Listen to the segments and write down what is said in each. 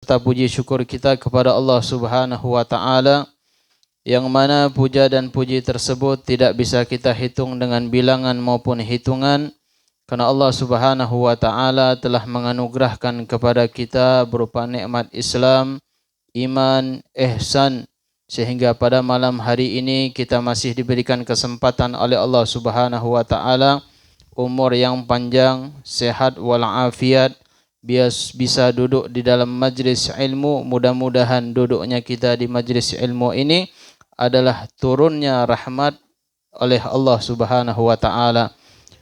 Serta puji syukur kita kepada Allah Subhanahu wa taala, yang mana puja dan puji tersebut tidak bisa kita hitung dengan bilangan maupun hitungan, karena Allah Subhanahu wa taala telah menganugerahkan kepada kita berupa nikmat Islam, iman, ihsan, sehingga pada malam hari ini kita masih diberikan kesempatan oleh Allah Subhanahu wa taala umur yang panjang, sehat walafiat, bisa duduk di dalam majlis ilmu. Mudah-mudahan duduknya kita di majlis ilmu ini adalah turunnya rahmat oleh Allah Subhanahu wa taala,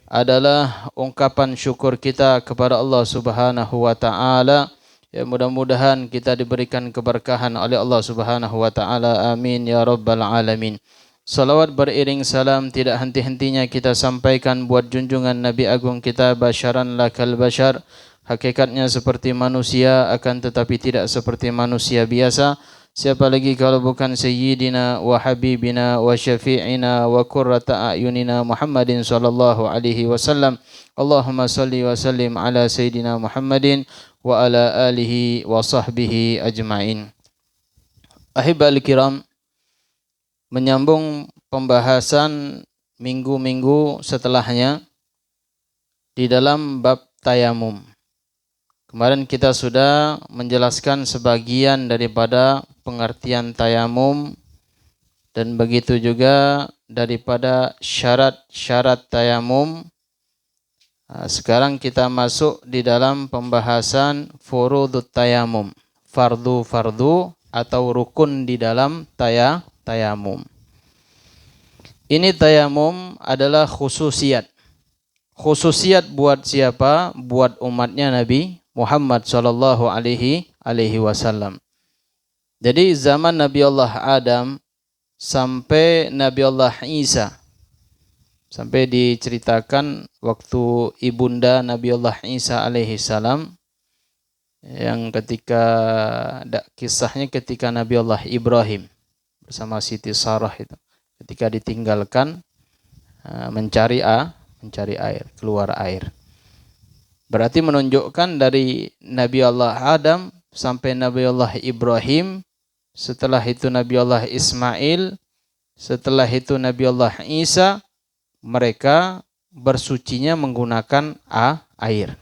adalah ungkapan syukur kita kepada Allah Subhanahu wa taala. Ya, mudah-mudahan kita diberikan keberkahan oleh Allah Subhanahu wa taala. Amin ya rabbal alamin. Salawat beriring salam tidak henti-hentinya kita sampaikan buat junjungan Nabi agung kita, basyaran lakal basyar, hakikatnya seperti manusia akan tetapi tidak seperti manusia biasa. Siapa lagi kalau bukan Sayyidina wa Habibina wa Syafi'ina wa Qurrata a'yunina Muhammadin sallallahu alaihi wasallam. Allahumma salli wa sallim ala Sayyidina Muhammadin wa ala alihi wa sahbihi ajma'in. Ahibbal kiram, menyambung pembahasan minggu-minggu setelahnya di dalam bab tayamum. Kemarin kita sudah menjelaskan sebagian daripada pengertian tayamum dan begitu juga daripada syarat-syarat tayamum. Sekarang kita masuk di dalam pembahasan furudut tayamum, fardu-fardu atau rukun di dalam tayamum. Ini tayamum adalah khususiat. Khususiat buat siapa? Buat umatnya Nabi Muhammad sallallahu alaihi wasallam. Jadi zaman Nabi Allah Adam sampai Nabi Allah Isa, sampai diceritakan waktu ibunda Nabi Allah Isa alaihi salam, yang kisahnya ketika Nabi Allah Ibrahim bersama Siti Sarah itu, ketika ditinggalkan mencari air, keluar air. Berarti menunjukkan dari Nabi Allah Adam sampai Nabi Allah Ibrahim, setelah itu Nabi Allah Ismail, setelah itu Nabi Allah Isa, mereka bersucinya menggunakan air.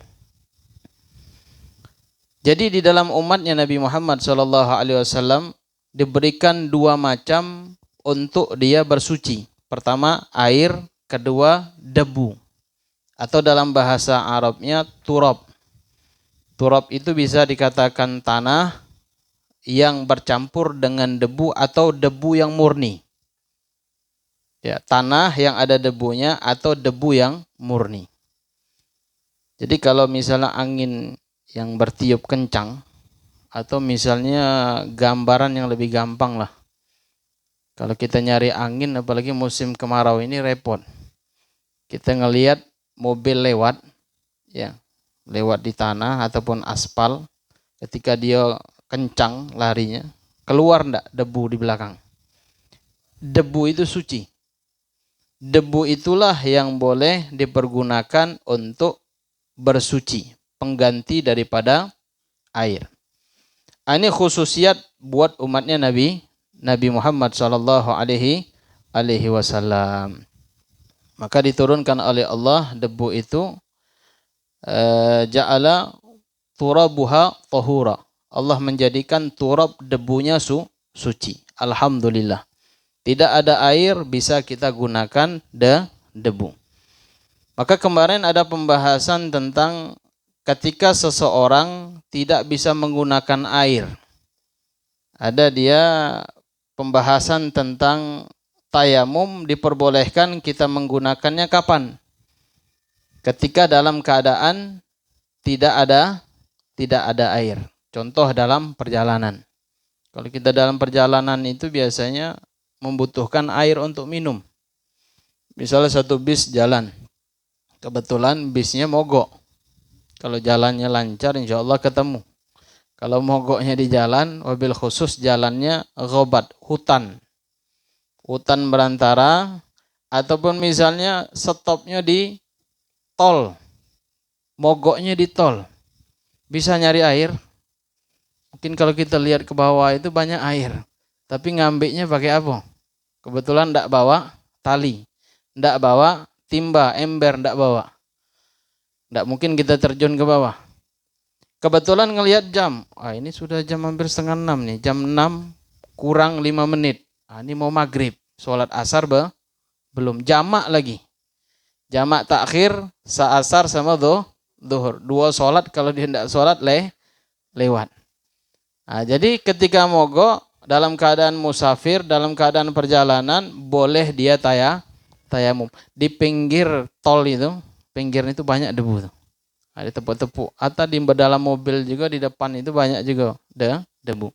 Jadi di dalam umatnya Nabi Muhammad SAW diberikan dua macam untuk dia bersuci. Pertama air, kedua debu. Atau dalam bahasa Arabnya turab. Turab itu bisa dikatakan tanah yang bercampur dengan debu atau debu yang murni. Ya, tanah yang ada debunya atau debu yang murni. Jadi kalau misalnya angin yang bertiup kencang, atau misalnya gambaran yang lebih gampang lah. Kalau kita nyari angin, apalagi musim kemarau ini repot. Kita ngelihat mobil lewat, ya, lewat di tanah ataupun aspal, ketika dia kencang larinya, keluar enggak debu di belakang? Debu itu suci. Debu itulah yang boleh dipergunakan untuk bersuci, pengganti daripada air. Ini khususiat buat umatnya Nabi Muhammad sallallahu alaihi wasallam. Maka diturunkan oleh Allah debu itu, ja'ala turabuha tahura. Allah menjadikan turab debunya suci. Alhamdulillah. Tidak ada air bisa kita gunakan debu. Maka kemarin ada pembahasan tentang ketika seseorang tidak bisa menggunakan air. Ada dia pembahasan tentang tayamum diperbolehkan kita menggunakannya kapan? Ketika dalam keadaan tidak ada air. Contoh dalam perjalanan. Kalau kita dalam perjalanan itu biasanya membutuhkan air untuk minum. Misalnya satu bis jalan, kebetulan bisnya mogok. Kalau jalannya lancar, insya Allah ketemu. Kalau mogoknya di jalan, wabil khusus jalannya ghobat, hutan berantara, ataupun misalnya stopnya di tol, mogoknya di tol, bisa nyari air, Mungkin kalau kita lihat ke bawah itu banyak air, tapi ngambilnya pakai apa? Kebetulan ndak bawa tali, ndak bawa timba, ember ndak bawa. Ndak mungkin kita terjun ke bawah. Kebetulan ngelihat jam, ini sudah jam hampir setengah 6 nih, jam 6 kurang 5 menit. Ini mau maghrib, sholat asar belum, jamak lagi. Jamak takhir, asar sama zuhur. 2 sholat, kalau dia tidak sholat lewat. Jadi ketika mogok, dalam keadaan musafir, dalam keadaan perjalanan, boleh dia tayamum. Di pinggir tol itu, pinggir itu banyak debu tuh. Ada tepuk-tepuk. Atau di dalam mobil juga, di depan itu banyak juga debu.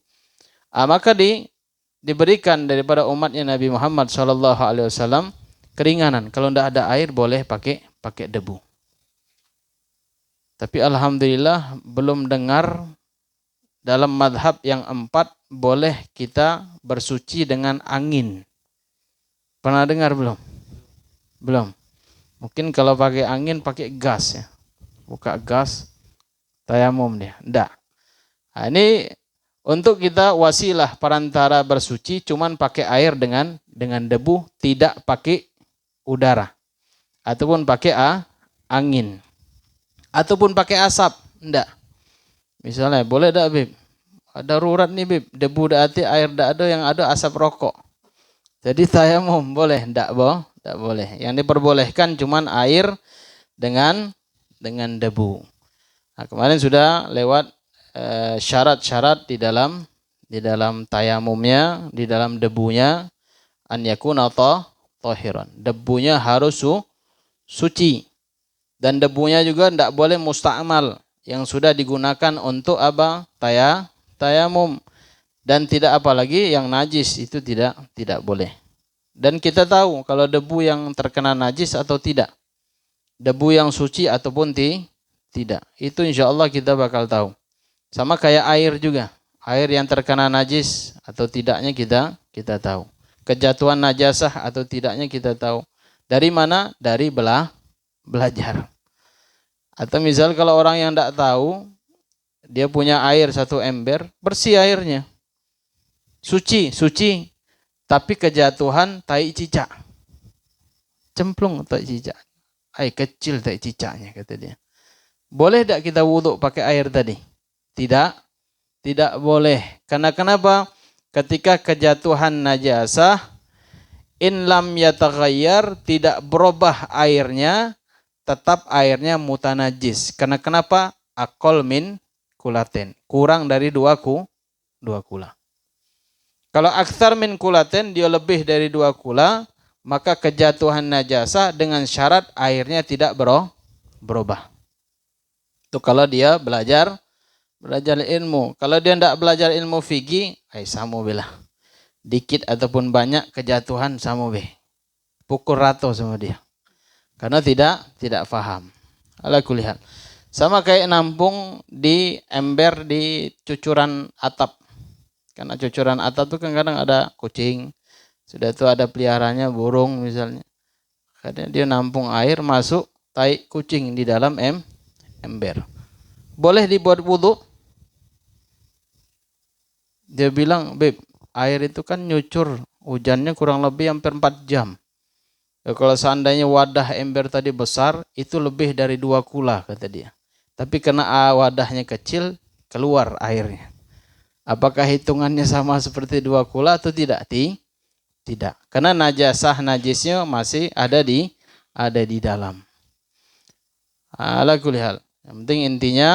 Maka diberikan daripada umatnya Nabi Muhammad SAW keringanan. Kalau tidak ada air boleh pakai debu. Tapi alhamdulillah belum dengar dalam madhab yang 4 boleh kita bersuci dengan angin. Pernah dengar belum? Belum. Mungkin kalau pakai angin pakai gas ya. Buka gas, tayamum dia. Enggak. Ini untuk kita wasilah perantara bersuci, cuman pakai air dengan debu, tidak pakai udara. Ataupun pakai angin. Ataupun pakai asap. Enggak. Misalnya, boleh enggak Bib? Ada darurat nih Bib, debu dak ada, air dak ada, yang ada asap rokok. Jadi tayamum boleh? Enggak boleh. Yang diperbolehkan cuman air dengan debu. Kemarin sudah lewat syarat-syarat di dalam tayamumnya, di dalam debunya, an yakuna tahiran. Debunya harus suci. Dan debunya juga tidak boleh musta'mal, yang sudah digunakan untuk apa? Tayamum. Dan tidak apalagi yang najis, itu tidak boleh. Dan kita tahu kalau debu yang terkena najis atau tidak. Debu yang suci ataupun tidak. Itu insya Allah kita bakal tahu. Sama kayak air juga. Air yang terkena najis atau tidaknya kita tahu. Kejatuhan najasah atau tidaknya kita tahu. Dari mana? Dari belajar. Atau misal kalau orang yang tidak tahu, dia punya air 1 ember, bersih airnya. Suci. Tapi kejatuhan tai cicak. Cemplung tai cicak. Air kecil tak cicaknya, kata dia. Boleh tak kita wuduk pakai air tadi? Tidak boleh. Karena kenapa? Ketika kejatuhan najasah, in lam yataghayyar, tidak berubah airnya, tetap airnya mutanajis. Karena kenapa? Aqall min kulaten. Kurang dari 2 kula. Kalau aktsar min kulaten, dia lebih dari 2 kula, maka kejatuhan najasah dengan syarat airnya tidak berubah. Itu kalau dia belajar ilmu. Kalau dia tidak belajar ilmu fikih, samu bilah. Dikit ataupun banyak kejatuhan samu be. Pukul rata sama dia. Karena tidak faham. Ala kulli hal. Sama kayak nampung di ember di cucuran atap. Karena cucuran atap itu kan kadang ada kucing. Sudah itu ada peliharanya burung misalnya. Kadang dia nampung air, masuk tai kucing di dalam ember. Boleh dibuat wudu? Dia bilang, Beb, air itu kan nyucur. Hujannya kurang lebih hampir 4 jam. Ya, kalau seandainya wadah ember tadi besar, itu lebih dari 2 kula, kata dia. Tapi karena wadahnya kecil, keluar airnya. Apakah hitungannya sama seperti 2 kula atau tidak? Tidak, karena najisnya masih ada di dalam. Ala kulli hal. Yang penting intinya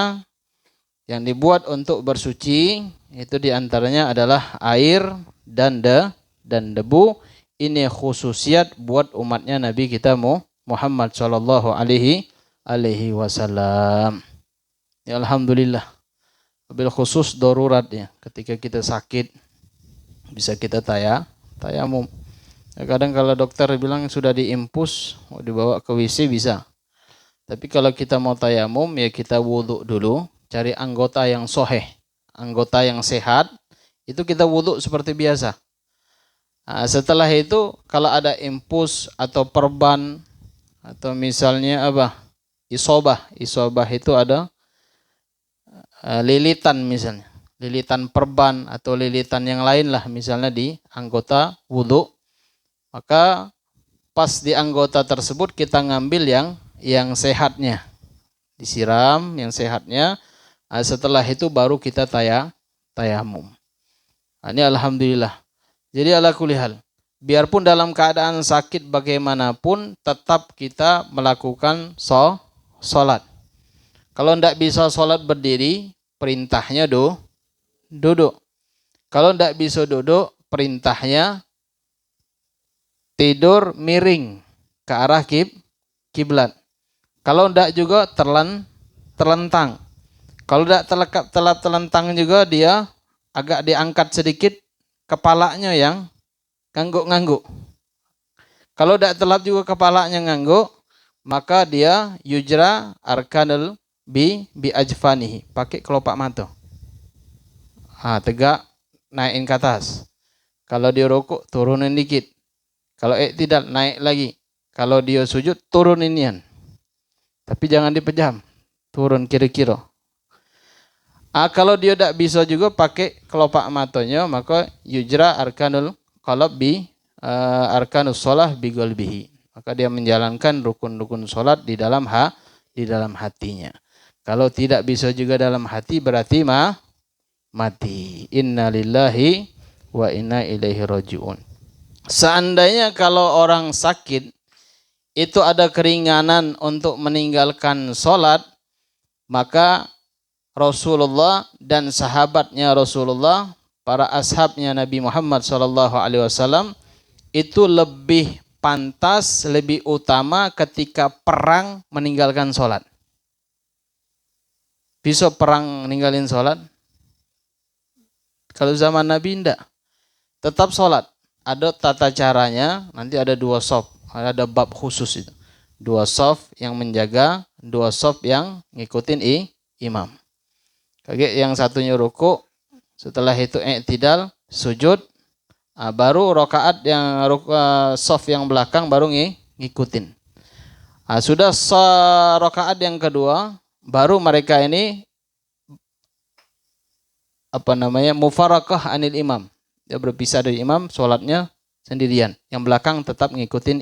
yang dibuat untuk bersuci itu diantaranya adalah air dan debu. Ini khususiat buat umatnya Nabi kita Muhammad sallallahu alaihi wasallam. Ya alhamdulillah. Bil khusus darurat ya. Ketika kita sakit bisa kita tayamum. Kadang kalau dokter bilang sudah diimpus, mau dibawa ke WC bisa. Tapi kalau kita mau tayamum ya kita wudhu dulu, cari anggota yang soheh, anggota yang sehat, itu kita wudhu seperti biasa. Setelah itu kalau ada impus atau perban atau misalnya isobah itu ada lilitan misalnya. lilitan perban atau lilitan yang lain lah, misalnya di anggota wudhu, maka pas di anggota tersebut kita ngambil yang sehatnya, disiram yang sehatnya. Setelah itu baru kita tayamum. Ini alhamdulillah. Jadi ala kulli hal, biarpun dalam keadaan sakit bagaimanapun tetap kita melakukan sholat. Kalau tidak bisa sholat berdiri, perintahnya duduk. Kalau tidak bisa duduk, perintahnya tidur miring ke arah kiblat. Kalau tidak juga terlentang. Kalau tidak terlentang juga, dia agak diangkat sedikit, kepalanya yang ngangguk-ngangguk. Kalau tidak telap juga kepalanya ngangguk, maka dia yujra arkanul bi ajfanihi, pakai kelopak mata. Tegak, naikin ke atas. Kalau dia rukuk, turunin dikit. Kalau tidak, naik lagi. Kalau dia sujud, turunin nian. Tapi jangan dipejam, turun kira-kira. Kalau dia tidak bisa juga pakai kelopak matanya, maka yujra arkanul qalb bi arkanus shalah bi qalbihi. Maka dia menjalankan rukun-rukun salat di dalam hatinya. Kalau tidak bisa juga dalam hati, berarti mati. Inna lillahi wa inna ilaihi rajiun. Seandainya kalau orang sakit itu ada keringanan untuk meninggalkan salat, maka Rasulullah dan sahabatnya Rasulullah, para ashabnya Nabi Muhammad SAW, itu lebih pantas, lebih utama ketika perang meninggalkan sholat. Bisa perang ninggalin sholat? Kalau zaman Nabi tidak. Tetap sholat. Ada tata caranya, nanti ada 2 shaf, ada bab khusus itu. 2 shaf yang menjaga, 2 shaf yang ngikutin imam. Kayak yang satunya ruku, setelah itu i'tidal, sujud, baru rakaat yang shaf yang belakang baru ngikutin. Sudah rakaat yang kedua, baru mereka ini mufarakah anil imam. Dia berpisah dari imam, sholatnya sendirian. Yang belakang tetap ngikutin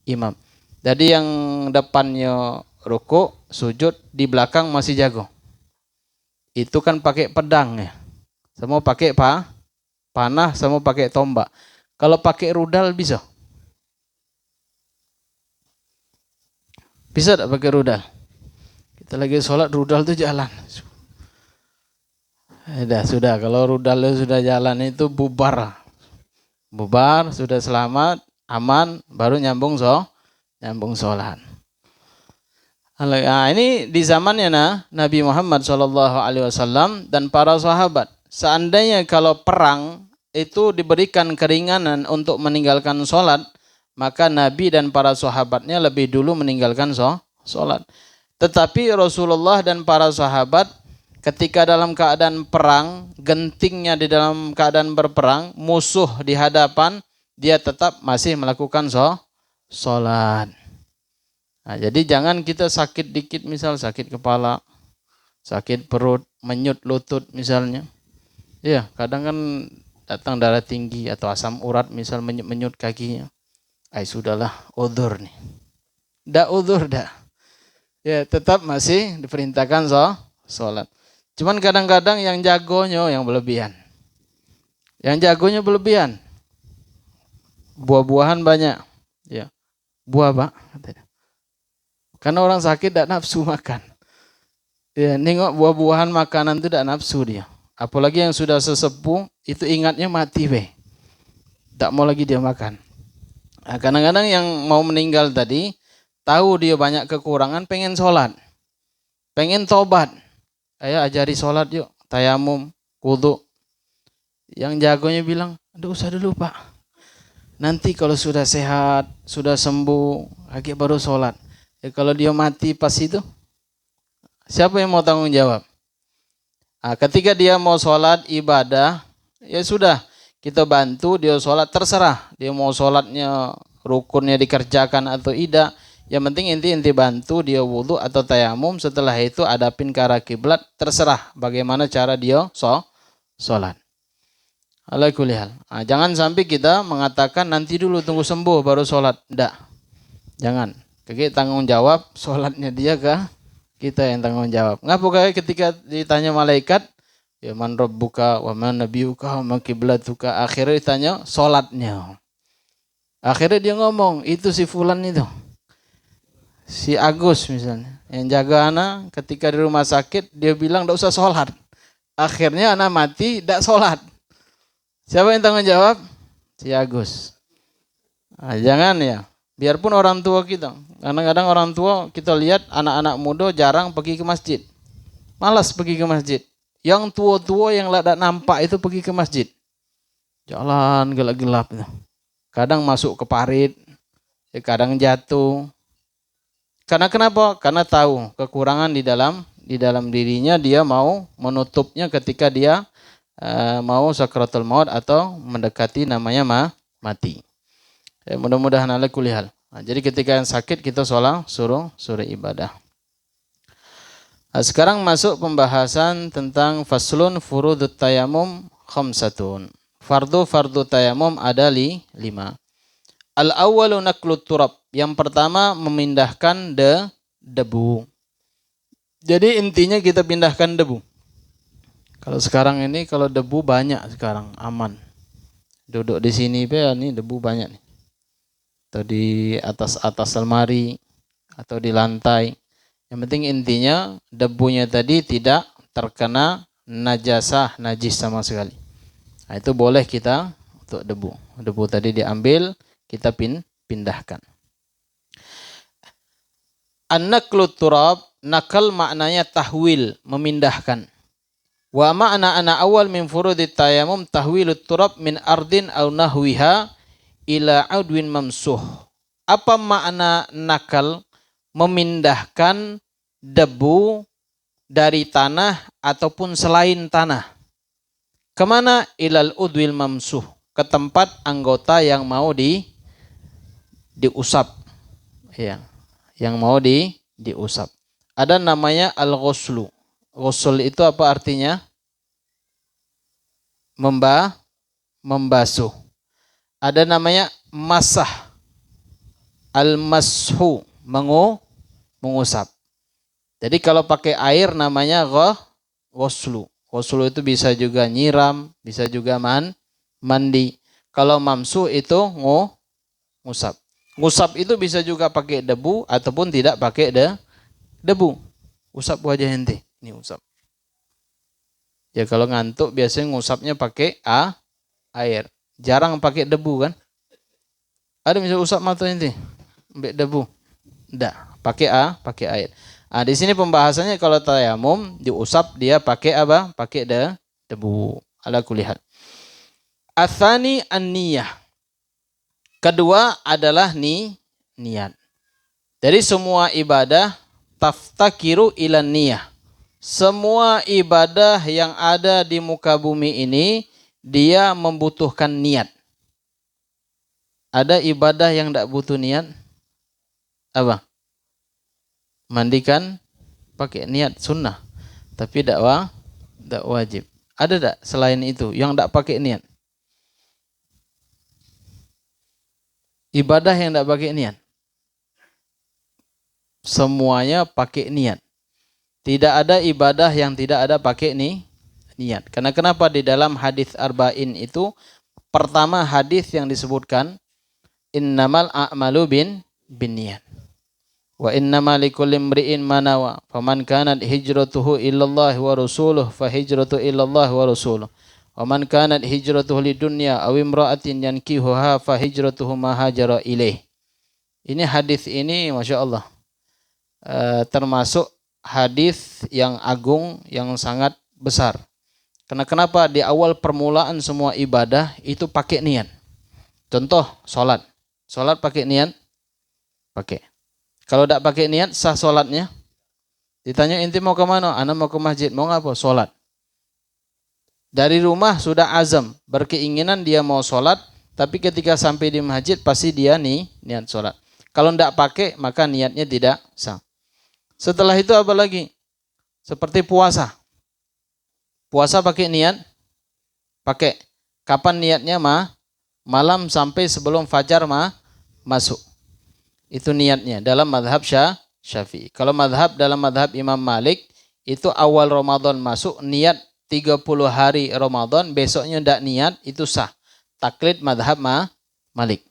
imam. Jadi yang depannya ruku, sujud, di belakang masih jago. Itu kan pakai pedang ya. Semua pakai panah, semua pakai tombak. Kalau pakai rudal bisa? Bisa tak pakai rudal? Kita lagi sholat, rudal itu jalan. Sudah. Kalau rudal sudah jalan itu bubar. Bubar, sudah selamat, aman, baru nyambung sholat. Ini di zamannya Nabi Muhammad SAW dan para sahabat. Seandainya kalau perang itu diberikan keringanan untuk meninggalkan sholat, maka Nabi dan para sahabatnya lebih dulu meninggalkan sholat. Tetapi Rasulullah dan para sahabat ketika dalam keadaan perang, gentingnya di dalam keadaan berperang, musuh di hadapan, dia tetap masih melakukan sholat. Jadi jangan kita sakit dikit, misal sakit kepala, sakit perut, menyut lutut misalnya. Ya, kadang kan datang darah tinggi atau asam urat, misal menyut kakinya. Sudahlah, udzur nih. Dak udzur dak. Ya, tetap masih diperintahkan sholat. Cuman kadang-kadang yang jagonya yang berlebihan. Yang jagonya berlebihan. Buah-buahan banyak. Ya. Buah, Pak. Karena orang sakit tidak nafsu makan. Ya, nengok buah-buahan makanan itu tidak nafsu dia. Apalagi yang sudah sesepuh, itu ingatnya mati be. Tak mau lagi dia makan. Kadang-kadang yang mau meninggal tadi, tahu dia banyak kekurangan, pengen sholat. Pengen tobat. Ayo ajari sholat yuk, tayamum, wudu. Yang jagonya bilang, aduh usah dulu Pak. Nanti kalau sudah sehat, sudah sembuh, lagi baru sholat. Kalau dia mati pas itu, siapa yang mau tanggung jawab? Ketika dia mau sholat ibadah, ya sudah, kita bantu dia sholat, terserah. Dia mau sholatnya, rukunnya dikerjakan atau tidak. Yang penting inti bantu dia wudu atau tayamum, setelah itu adapin ke arah kiblat, terserah bagaimana cara dia sholat. Ala kulli hal. Nah, jangan sampai kita mengatakan nanti dulu tunggu sembuh baru sholat. Tidak. Jangan. Kita tanggung jawab sholatnya dia ke kita yang tanggung jawab. Ngapa kayak ketika ditanya malaikat, ya man rabbuka wa man nabiyuka wa man kiblatuka, akhirnya ditanya sholatnya. Akhirnya dia ngomong, itu si fulan itu. Si Agus misalnya, yang jaga anak ketika di rumah sakit, dia bilang tidak usah sholat. Akhirnya anak mati, tidak sholat. Siapa yang tanggung jawab? Si Agus. Nah, jangan ya. Biarpun orang tua kita, kadang-kadang orang tua kita lihat anak-anak muda jarang pergi ke masjid, malas pergi ke masjid. Yang tua-tua yang tidak nampak itu pergi ke masjid, jalan gelap-gelap, kadang masuk ke parit, kadang jatuh. Karena kenapa? Karena tahu kekurangan di dalam dirinya, dia mau menutupnya ketika dia mau sakratul maut atau mendekati namanya mati. Ya, mudah-mudahan ala kulli hal. Nah, jadi ketika yang sakit kita suruh ibadah. Nah, sekarang masuk pembahasan tentang faslun furudut tayamum khamsatun. Fardu tayamum ada 5. Al-awwalu naklut turab. Yang pertama memindahkan debu. Jadi intinya kita pindahkan debu. Kalau sekarang ini kalau debu banyak sekarang aman. Duduk di sini ini debu banyak nih. Atau di atas lemari atau di lantai. Yang penting intinya debunya tadi tidak terkena najis sama sekali. Nah, itu boleh kita untuk debu. Debu tadi diambil, kita pindahkan. An-naklu turab, nakal maknanya tahwil, memindahkan. Wa ma'na ana awal min furudit tayamum tahwilut turab min ardin au nahwiha ila audwin mamsuh. Apa makna nakal? Memindahkan debu dari tanah ataupun selain tanah. Kemana? Ilal udwil mamsuh. Ke tempat anggota yang mau diusap. Ya, yang mau diusap. Ada namanya al-ghuslu. Ghusl itu apa artinya? Membasuh. Ada namanya masah, al-mashu, mengusap. Jadi kalau pakai air namanya ghuslu. Ghuslu itu bisa juga nyiram, bisa juga mandi. Kalau mamsu itu ngusap. Ngusap itu bisa juga pakai debu ataupun tidak pakai debu. Usap wajah ente, ini usap. Ya kalau ngantuk biasanya ngusapnya pakai air. Jarang pakai debu kan? Ada misalnya usap mata ente, ambil debu. Enggak, pakai air. Nah, di sini pembahasannya kalau tayamum diusap dia pakai apa? Pakai debu. Ala kulli hal. Atsani an-niyah. Kedua adalah niat. Jadi semua ibadah taftakiru ilan niyah. Semua ibadah yang ada di muka bumi ini dia membutuhkan niat. Ada ibadah yang tidak butuh niat? Apa? Mandikan pakai niat sunnah, tapi tidak wajib. Ada tak selain itu yang tidak pakai niat? Ibadah yang tidak pakai niat. Semuanya pakai niat. Tidak ada ibadah yang tidak ada pakai niat. Karena kenapa di dalam hadis arba'in itu pertama hadis yang disebutkan innamal a'malu bin niat. Wa innama likulli imri'in ma nawa. Faman kanat hijratuhu illallah wa rasuluh fa hijratu illallah wa rasuluh. Wa man kanat hijratuhu lidunya aw imra'atin yankihuha fa hijratuhu ma hajara ilaih. Ini hadis ini masyaallah termasuk hadis yang agung, yang sangat besar. Karena kenapa? Di awal permulaan semua ibadah itu pakai niat. Contoh sholat. Sholat pakai niat? Pakai. Kalau tidak pakai niat, sah sholatnya? Ditanya inti mau ke mana? Anak mau ke masjid. Mau ngapa? Sholat. Dari rumah sudah azam, berkeinginan dia mau sholat, tapi ketika sampai di masjid pasti dia niat sholat. Kalau tidak pakai maka niatnya tidak sah. Setelah itu apa lagi? Seperti puasa. Puasa pakai niat? Pakai. Kapan niatnya malam sampai sebelum fajar masuk. Itu niatnya dalam madhab Syafi'i. Kalau dalam madhab Imam Malik, itu awal Ramadan masuk, niat 30 hari Ramadan, besoknya tidak niat, itu sah. Taklid madhab Malik.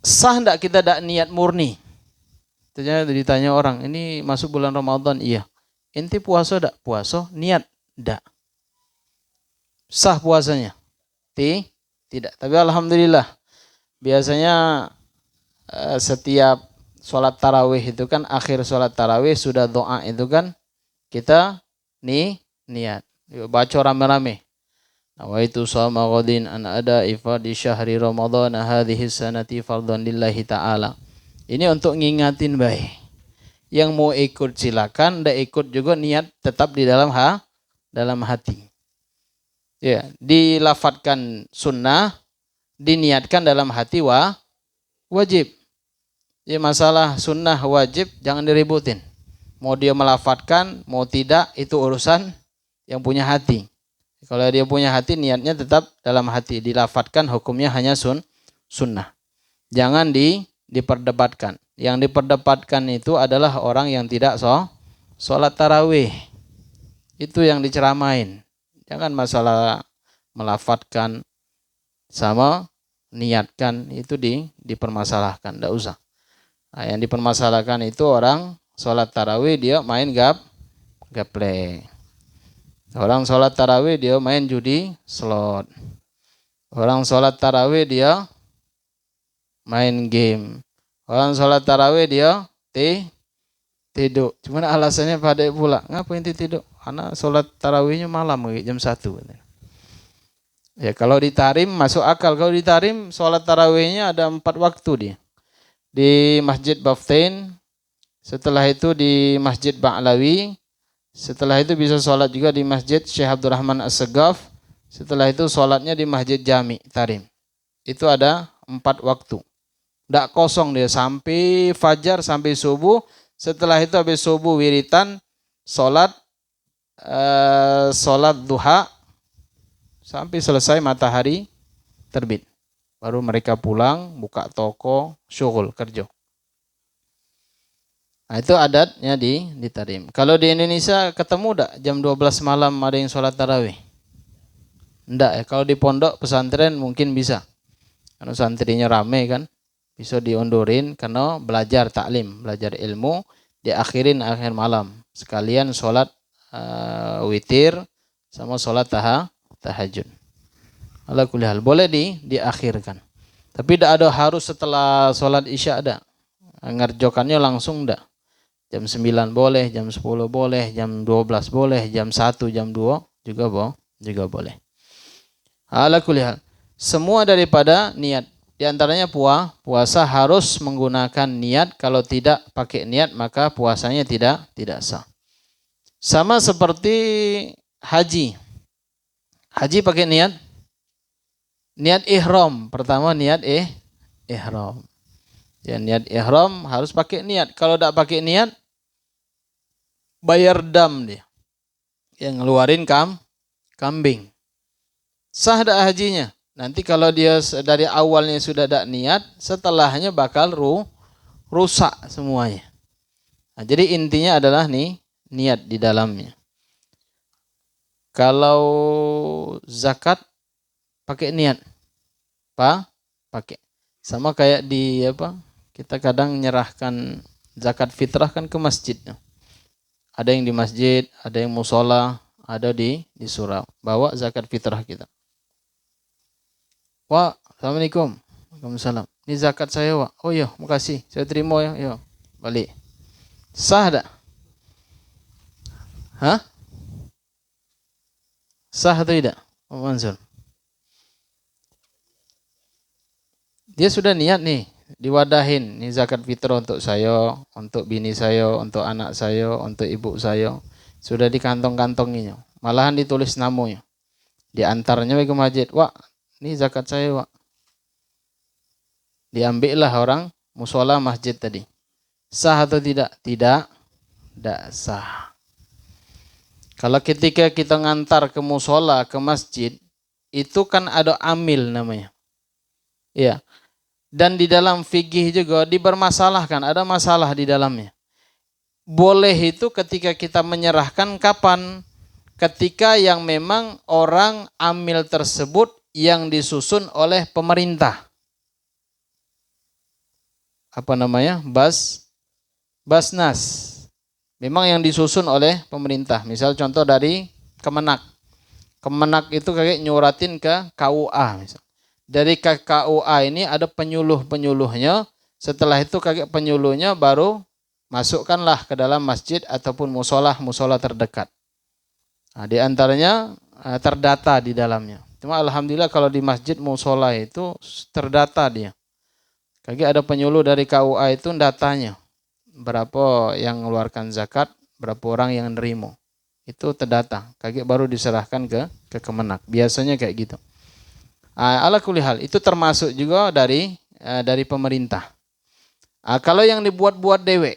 Sah tidak kita tidak niat murni? Ternyata ditanya orang, ini masuk bulan Ramadan, iya. Inti puasa tidak? Puasa, niat tidak. Sah puasanya? Tidak. Tapi alhamdulillah, biasanya setiap sholat tarawih itu kan, akhir sholat tarawih sudah doa itu kan, kita niat. Baca rame-rame. Nawaitu shawma ghadin an ada ifadi syahri Ramadan hadhihi sanati fardhan lillahi ta'ala. Ini untuk ngingatin baik. Yang mau ikut silakan, ndak ikut juga niat tetap di dalam hati. Ya, dilafatkan sunnah, diniatkan dalam hati wajib. Ya, masalah sunnah wajib jangan diributin. Mau dia melafatkan, mau tidak, itu urusan yang punya hati. Kalau dia punya hati, niatnya tetap dalam hati. Dilafatkan hukumnya hanya sunnah. Jangan diperdebatkan. Yang diperdebatkan itu adalah orang yang tidak sholat tarawih. Itu yang diceramain. Jangan masalah melafatkan sama niatkan itu dipermasalahkan. Tidak usah. Nah, yang dipermasalahkan itu orang sholat tarawih dia main gaple. Orang sholat tarawih dia main judi slot. Orang sholat tarawih dia main game. Orang sholat tarawih dia tidur. Cuman alasannya pada pula. Ngapain tidur? Karena sholat tarawihnya malam jam 1. Ya kalau ditarim masuk akal. Kalau ditarim sholat tarawihnya ada 4 waktu dia. Di Masjid Baftain. Setelah itu di Masjid Ba'lawi. Setelah itu bisa sholat juga di Masjid Syekh Abdurrahman As-Segaf. Setelah itu sholatnya di Masjid Jami Tarim. Itu ada 4 waktu. Tidak kosong dia sampai fajar, sampai subuh. Setelah itu habis subuh wiritan, sholat duha sampai selesai matahari terbit. Baru mereka pulang, buka toko, syughul, kerja. Nah, itu adatnya di Tarim. Kalau di Indonesia ketemu enggak jam 12 malam ada yang sholat tarawih? Enggak ya. Kalau di pondok pesantren mungkin bisa. Karena santrinya rame kan. Bisa diundurin karena belajar taklim, belajar ilmu, diakhirin akhir malam. Sekalian sholat witir sama sholat tahajud. Ala kulli hal boleh diakhirkan. Tapi tidak ada harus setelah sholat isya ada. Ngerjokannya langsung enggak. Jam 9 boleh, jam 10 boleh, jam 12 boleh, jam 1, jam 2 juga boleh. Ala kulli hal. Semua daripada niat. Di antaranya puasa harus menggunakan niat. Kalau tidak pakai niat maka puasanya tidak sah. Sama seperti haji. Haji pakai niat. Niat ihram. Pertama niat ihram. Ya, niat ihram harus pakai niat. Kalau tidak pakai niat, bayar dam dia. Yang ngeluarin kambing. Sah tidak hajinya? Nanti kalau dia dari awalnya sudah tidak niat, setelahnya bakal rusak semuanya. Nah, jadi intinya adalah niat di dalamnya. Kalau zakat pakai niat. Pakai. Sama kayak kita kadang menyerahkan zakat fitrah kan ke masjid. Ada yang di masjid, ada yang musola, ada di surau. Bawa zakat fitrah kita. Wah, assalamualaikum. Waalaikumsalam. Ini zakat saya, Wak. Oh iya, makasih. Saya terima ya. Yo, balik. Sah tak? Hah? Sah atau tidak? Mansur. Dia sudah niat nih, diwadahin. Ini zakat fitrah untuk saya, untuk bini saya, untuk anak saya, untuk ibu saya. Sudah di kantong-kantonginya. Malahan ditulis namanya. Diantarnya ke masjid. Wah, ini zakat saya, Wak. Diambillah orang musola masjid tadi. Sah atau tidak? Tidak sah. Kalau ketika kita ngantar ke musola, ke masjid, itu kan ada amil namanya. Ya. Dan di dalam fikih juga dipermasalahkan, ada masalah di dalamnya. Boleh itu ketika kita menyerahkan kapan? Ketika yang memang orang amil tersebut yang disusun oleh pemerintah. Apa namanya? Basnas. Memang yang disusun oleh pemerintah. Misal contoh dari Kemenak. Kemenak itu kayak nyuratin ke KUA. Misal. Dari KUA ini ada penyuluh-penyuluhnya. Setelah itu kayak penyuluhnya baru masukkanlah ke dalam masjid ataupun musola terdekat. Nah, di antaranya terdata di dalamnya. Cuma alhamdulillah kalau di masjid musola itu terdata dia. Kayak ada penyuluh dari KUA itu datanya. Berapa yang mengeluarkan zakat, berapa orang yang nerimo. Itu terdata. Kayak baru diserahkan ke Kemenak. Biasanya kayak gitu. Ala kulli hal itu termasuk juga dari pemerintah. Kalau yang dibuat-buat dewe,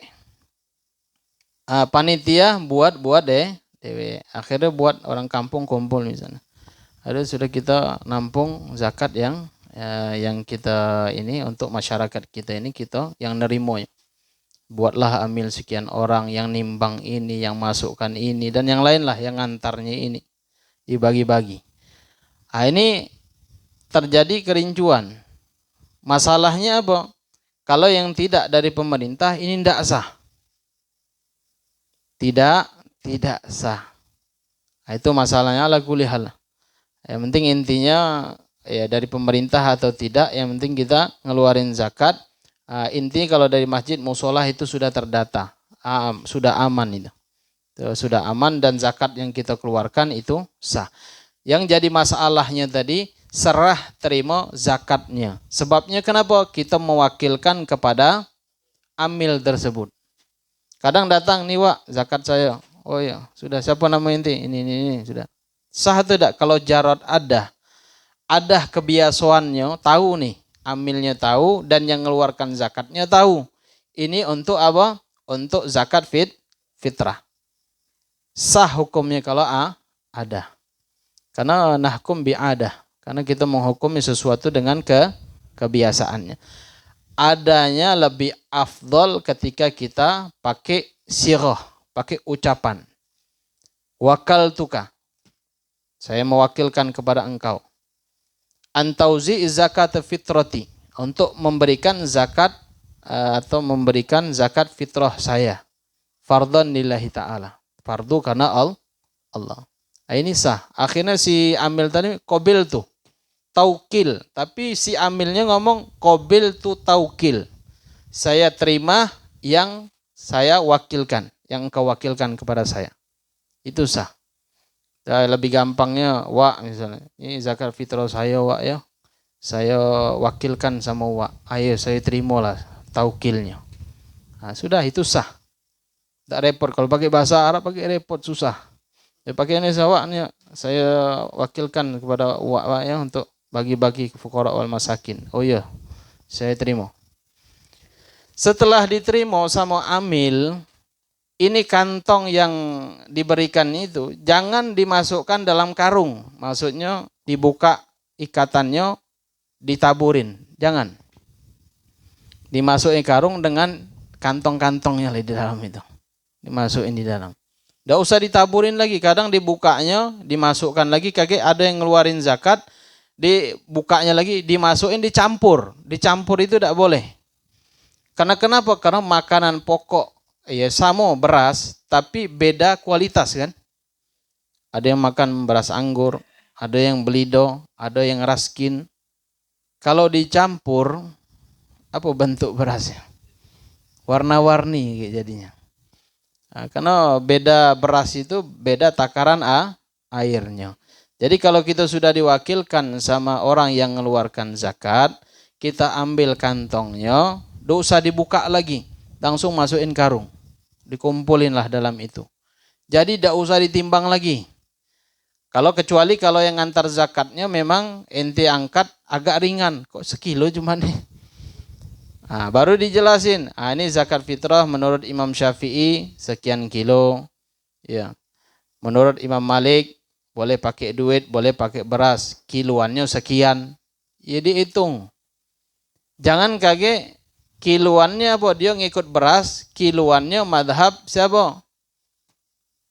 panitia buat dewe. Akhirnya buat orang kampung kumpul misalnya. Ada sudah kita nampung zakat yang kita ini untuk masyarakat kita ini kita yang nerimo. Buatlah amil sekian orang yang nimbang ini, yang masukkan ini dan yang lain lah yang ngantarnya ini dibagi-bagi. Ini terjadi kerincuan. Masalahnya apa? Kalau yang tidak dari pemerintah ini tidak sah. Tidak sah. Itu masalahnya ala kulli hal. Yang penting intinya ya dari pemerintah atau tidak, yang penting kita ngeluarin zakat. Intinya kalau dari masjid musola itu sudah terdata, sudah aman itu. Sudah aman dan zakat yang kita keluarkan itu sah. Yang jadi masalahnya tadi serah terima zakatnya. Sebabnya kenapa? Kita mewakilkan kepada amil tersebut. Kadang datang nih Wak, zakat saya. Oh ya, sudah siapa nama inti? Ini sudah. Sah atau tidak? Kalau jarod ada kebiasaannya, tahu nih. Amilnya tahu dan yang mengeluarkan zakatnya tahu. Ini untuk apa? Untuk zakat fitrah. Sah hukumnya kalau ada. Karena nahkum bi'adah. Karena kita menghukumi sesuatu dengan kebiasaannya. Adanya lebih afdol ketika kita pakai sirah, pakai ucapan. Wakal tuka. Saya mewakilkan kepada engkau. Antauzi zakat fitrati, untuk memberikan zakat atau memberikan zakat fitrah saya. Fardhan lillahi ta'ala. Fardu karena Allah. Ini sah. Akhirnya si amil tadi qabil tuh. Taukil. Tapi si amilnya ngomong qabil tuh taukil. Saya terima yang saya wakilkan. Yang engkau wakilkan kepada saya. Itu sah. Lebih gampangnya Wak misalnya. Ini zakat fitrah saya Wak ya. Saya wakilkan sama Wak. Ayo saya terimalah taukilnya. Nah, sudah itu sah. Tak repot. Kalau pakai bahasa Arab pakai repot susah. Ya pakai ini Wak saya wakilkan kepada Wak ya untuk bagi-bagi ke fuqara wal masakin. Oh iya. Saya terima. Setelah diterima sama amil, ini kantong yang diberikan itu jangan dimasukkan dalam karung. Maksudnya dibuka ikatannya, ditaburin. Jangan. Dimasukin karung dengan kantong-kantongnya di dalam itu. Dimasukin di dalam. Nggak usah ditaburin lagi. Kadang dibukanya, dimasukkan lagi. Kayak ada yang ngeluarin zakat, dibukanya lagi, dimasukin, dicampur. Dicampur itu tidak boleh. Karena kenapa? Karena makanan pokok ya sama beras, tapi beda kualitas kan. Ada yang makan beras anggur, ada yang belido, ada yang raskin. Kalau dicampur, apa bentuk berasnya? Warna-warni jadinya. Nah, karena beda beras itu beda takaran airnya. Jadi kalau kita sudah diwakilkan sama orang yang mengeluarkan zakat, kita ambil kantongnya, tidak usah dibuka lagi, langsung masukin karung. Dikumpulinlah dalam itu. Jadi tidak usah ditimbang lagi. Kecuali kalau yang ngantar zakatnya memang ente angkat agak ringan. Kok sekilo cuma nih? Baru dijelasin. Ini zakat fitrah menurut Imam Syafi'i sekian kilo. Ya. Menurut Imam Malik boleh pakai duit, boleh pakai beras. Kiloannya sekian. Ya dihitung. Jangan kaget kiloannya apa dia ngikut beras, kiloannya madhab siapa?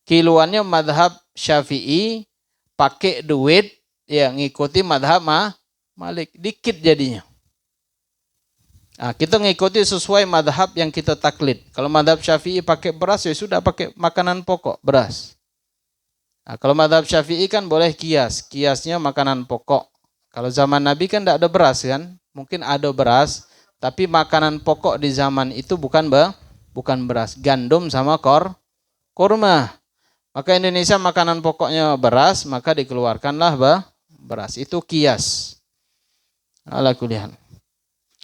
Kiloannya madhab Syafi'i, pakai duit, ya ngikuti madhab Malik. Dikit jadinya. Kita ngikuti sesuai madhab yang kita taklid. Kalau madhab Syafi'i pakai beras, ya sudah pakai makanan pokok, beras. Kalau madhab Syafi'i kan boleh kias. Kiasnya makanan pokok. Kalau zaman Nabi kan tidak ada beras kan. Mungkin ada beras, tapi makanan pokok di zaman itu bukan beras. Gandum sama kurma. Maka Indonesia makanan pokoknya beras, maka dikeluarkanlah beras. Itu kias. Ala kulihan.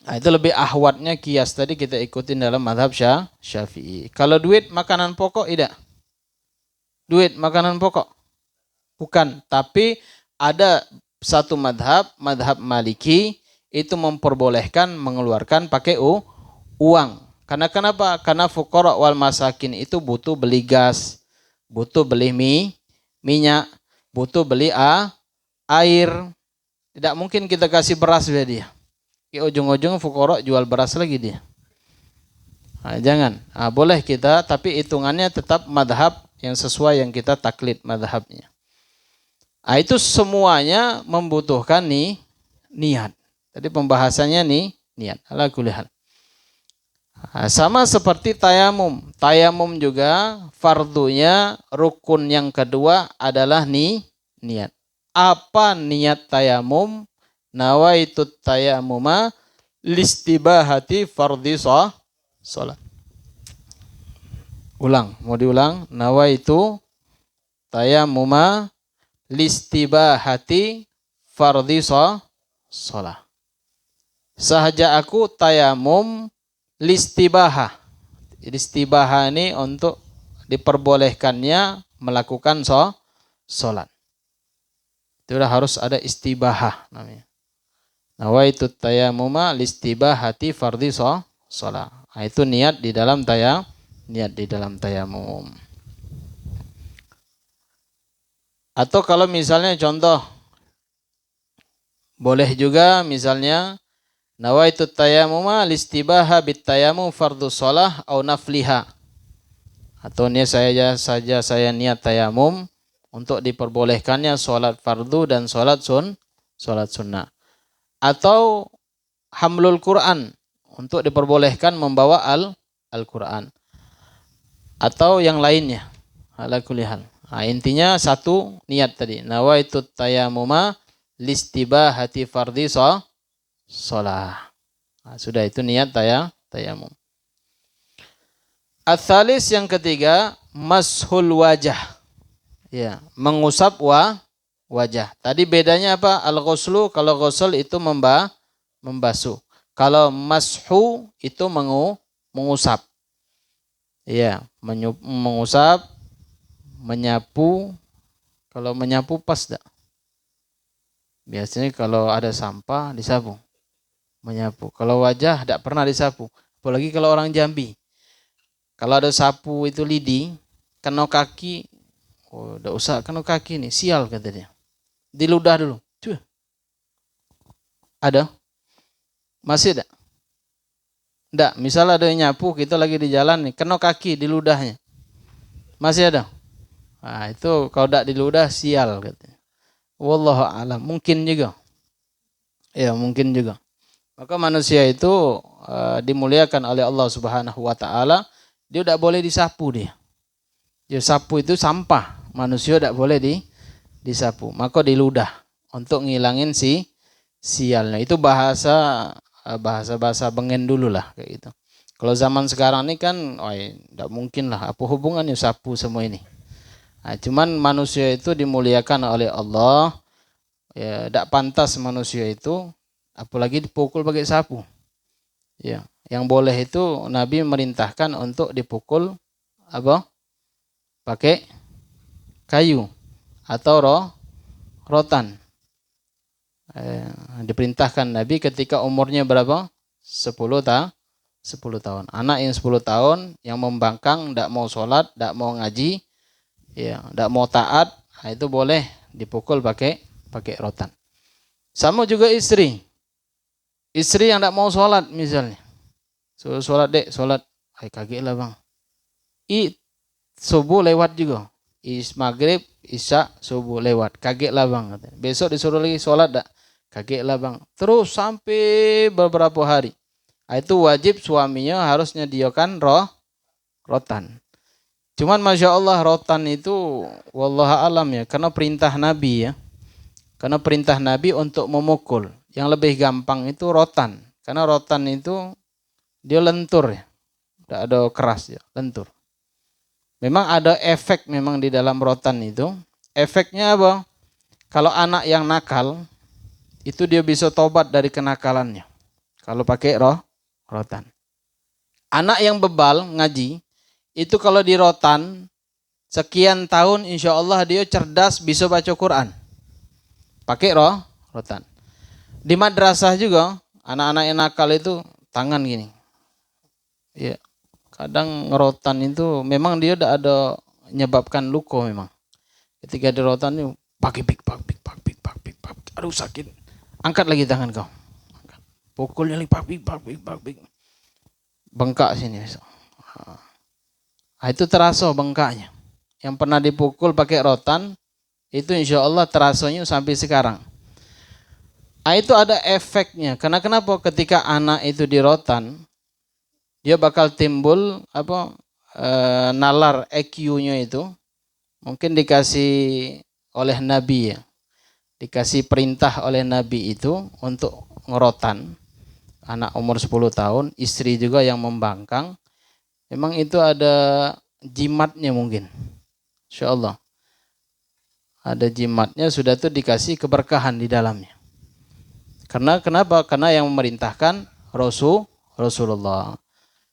Itu lebih ahwatnya kias tadi kita ikutin dalam madhab Syafi'i. Kalau duit makanan pokok tidak? Duit makanan pokok? Bukan. Tapi ada satu madhab Maliki itu memperbolehkan mengeluarkan pakai uang. Karena kenapa? Karena fuqara wal masakin itu butuh beli gas, butuh beli minyak, butuh beli air. Tidak mungkin kita kasih beras ke dia. Ujung-ujung fuqara jual beras lagi dia. Jangan. Boleh kita, tapi hitungannya tetap madhab yang sesuai yang kita taklid madhabnya. Itu semuanya membutuhkan niat. Tadi pembahasannya niat. Ala kulli hal. Sama seperti tayamum. Tayamum juga fardunya rukun yang kedua adalah niat. Apa niat tayamum? Nawaitu tayamuma listibahati fardhi sholat. Mau diulang. Nawaitu tayamuma listibahati fardhi sholat. Sahaja aku tayamum listibaha. Listibaha ini untuk diperbolehkannya melakukan sholat. Itu harus ada istibahah namanya. Nawaitu tayamuma listibahati fardhi sholat. Itu niat di dalam tayamum. Atau kalau misalnya contoh boleh juga misalnya nawaitu tayamuma listibaha bitayamum fardhu shalah au nafliha. Atau saya niat tayamum untuk diperbolehkannya sholat fardu dan sholat sunnah. Atau hamlul Quran untuk diperbolehkan membawa Al-Quran. Atau yang lainnya. Ala kulli hal. Intinya satu niat tadi. Nawaitu tayamuma listibahati fardhi sholah. Sudah itu niat tayamum. Ats-tsalis yang ketiga, mashul wajah. Ya, mengusap wajah. Tadi bedanya apa? Al-ghuslu, kalau ghusl itu membasuh. Kalau mashu itu mengusap. Ya, mengusap, menyapu. Kalau menyapu pas enggak? Biasanya kalau ada sampah disapu. Menyapu. Kalau wajah enggak pernah disapu. Apalagi kalau orang Jambi. Kalau ada sapu itu lidi, kena kaki, enggak usah kena kaki nih, sial kata dia. Diludah dulu. Cuh. Ada? Masih ada? Enggak, misal ada yang nyapu, kita lagi di jalan nih, kena kaki di ludahnya. Masih ada? Itu kalau enggak diludah sial katanya. Wallahu a'lam, mungkin juga. Ya, mungkin juga. Maka manusia itu dimuliakan oleh Allah Subhanahu wa taala, dia enggak boleh disapu dia. Dia sapu itu sampah, manusia enggak boleh disapu, maka diludah untuk ngilangin sialnya. Itu bahasa bengen dulu lah kayak gitu. Kalau zaman sekarang ini kan enggak mungkin lah, apa hubungannya sapu semua ini. Cuman manusia itu dimuliakan oleh Allah, ya enggak pantas manusia itu apalagi dipukul pakai sapu. Ya, yang boleh itu Nabi merintahkan untuk dipukul apa? Pakai kayu atau rotan. Diperintahkan Nabi ketika umurnya berapa? 10 10 tahun. Anak yang 10 tahun yang membangkang, tidak mau sholat, tidak mau ngaji, ya, tidak mau taat, nah itu boleh dipukul pakai rotan. Sama juga istri. Istri yang tidak mau sholat misalnya. Suruh sholat dek, sholat. Kaget lah bang. Subuh lewat juga. Maghrib, isya, subuh lewat. Kaget lah bang. Besok disuruh lagi sholat tak? Kaget lah bang. Terus sampai beberapa hari. Itu wajib suaminya harus nyediakan rotan. Cuman Masya Allah rotan itu wallaha alam ya. Karena perintah Nabi ya. Karena perintah Nabi untuk memukul. Yang lebih gampang itu rotan. Karena rotan itu dia lentur ya. Tidak ada keras ya, lentur. Memang ada efek memang di dalam rotan itu. Efeknya apa? Kalau anak yang nakal, itu dia bisa tobat dari kenakalannya. Kalau pakai rotan. Anak yang bebal ngaji, itu kalau di rotan, sekian tahun insya Allah dia cerdas bisa baca Quran. Pakai rotan. Di madrasah juga, anak-anak yang nakal itu tangan gini. Ya. Kadang rotan itu memang dia tidak ada menyebabkan luka memang. Ketika di rotan itu pak. Aduh sakit. Angkat lagi tangan kau. Angkat. Pukulnya lagi pak. Bengkak sini. Nah, itu terasa bengkaknya. Yang pernah dipukul pakai rotan itu insya Allah terasanya sampai sekarang. Nah, itu ada efeknya. Karena kenapa? Ketika anak itu di rotan, dia bakal timbul nalar EQ-nya itu mungkin dikasih oleh Nabi ya. Dikasih perintah oleh Nabi itu untuk ngerotan anak umur 10 tahun, istri juga yang membangkang. Memang itu ada jimatnya mungkin. Insyaallah. Ada jimatnya sudah tuh dikasih keberkahan di dalamnya. Karena kenapa? Karena yang memerintahkan Rasulullah.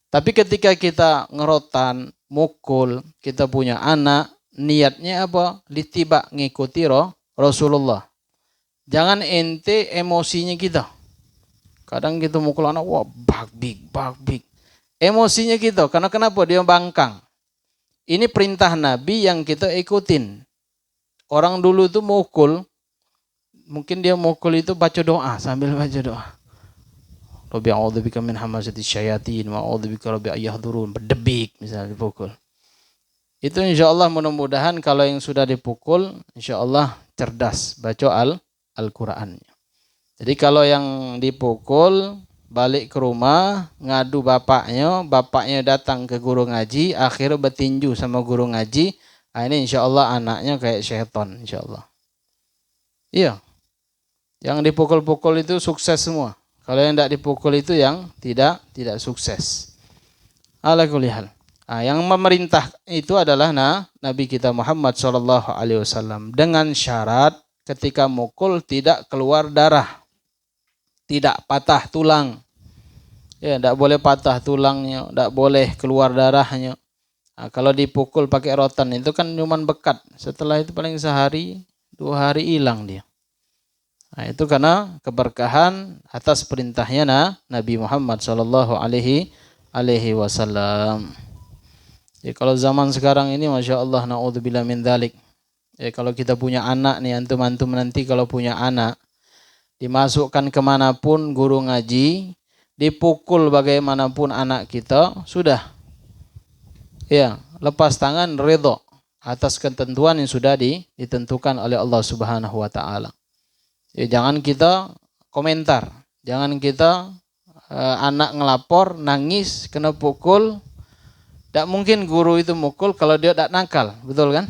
Tapi ketika kita ngerotan, mukul, kita punya anak, niatnya apa? Ditibak ngikuti Rasulullah. Jangan ente emosinya kita. Kadang kita mukul anak, wah bagbik. Emosinya kita, karena kenapa? Dia bangkang. Ini perintah Nabi yang kita ikutin. Orang dulu itu mukul, mungkin dia mukul itu baca doa, sambil baca doa. Rabbi a'udzubika min hamazati syayatin wa a'udzubika rabbi ayyahdurun, berdebik misalnya dipukul. Itu insyaallah mudah-mudahan kalau yang sudah dipukul insyaallah cerdas baca Al-Qur'annya. Jadi kalau yang dipukul balik ke rumah ngadu bapaknya datang ke guru ngaji, akhirnya bertinju sama guru ngaji, ini insyaallah anaknya kayak syaitan insyaallah. Iya. Yang dipukul-pukul itu sukses semua. Kalau yang tidak dipukul itu yang tidak sukses. Ala kulli hal. Yang memerintah itu adalah Nabi kita Muhammad SAW dengan syarat ketika mukul tidak keluar darah, tidak patah tulang. Ya, tidak boleh patah tulangnya, tidak boleh keluar darahnya. Kalau dipukul pakai rotan itu kan cuma bekat. Setelah itu paling sehari, 2 hari hilang dia. Itu karena keberkahan atas perintahnya Nabi Muhammad SAW. Ya, kalau zaman sekarang ini Masya Allah na'udzubillah min dzalik. Ya, kalau kita punya anak nih, antum nanti kalau punya anak, dimasukkan kemanapun guru ngaji, dipukul bagaimanapun anak kita, sudah. Ya, lepas tangan ridho atas ketentuan yang sudah ditentukan oleh Allah Subhanahu wa taala. Ya, jangan kita komentar, jangan kita anak ngelapor, nangis, kena pukul. Tak mungkin guru itu mukul kalau dia tak nakal, betul kan?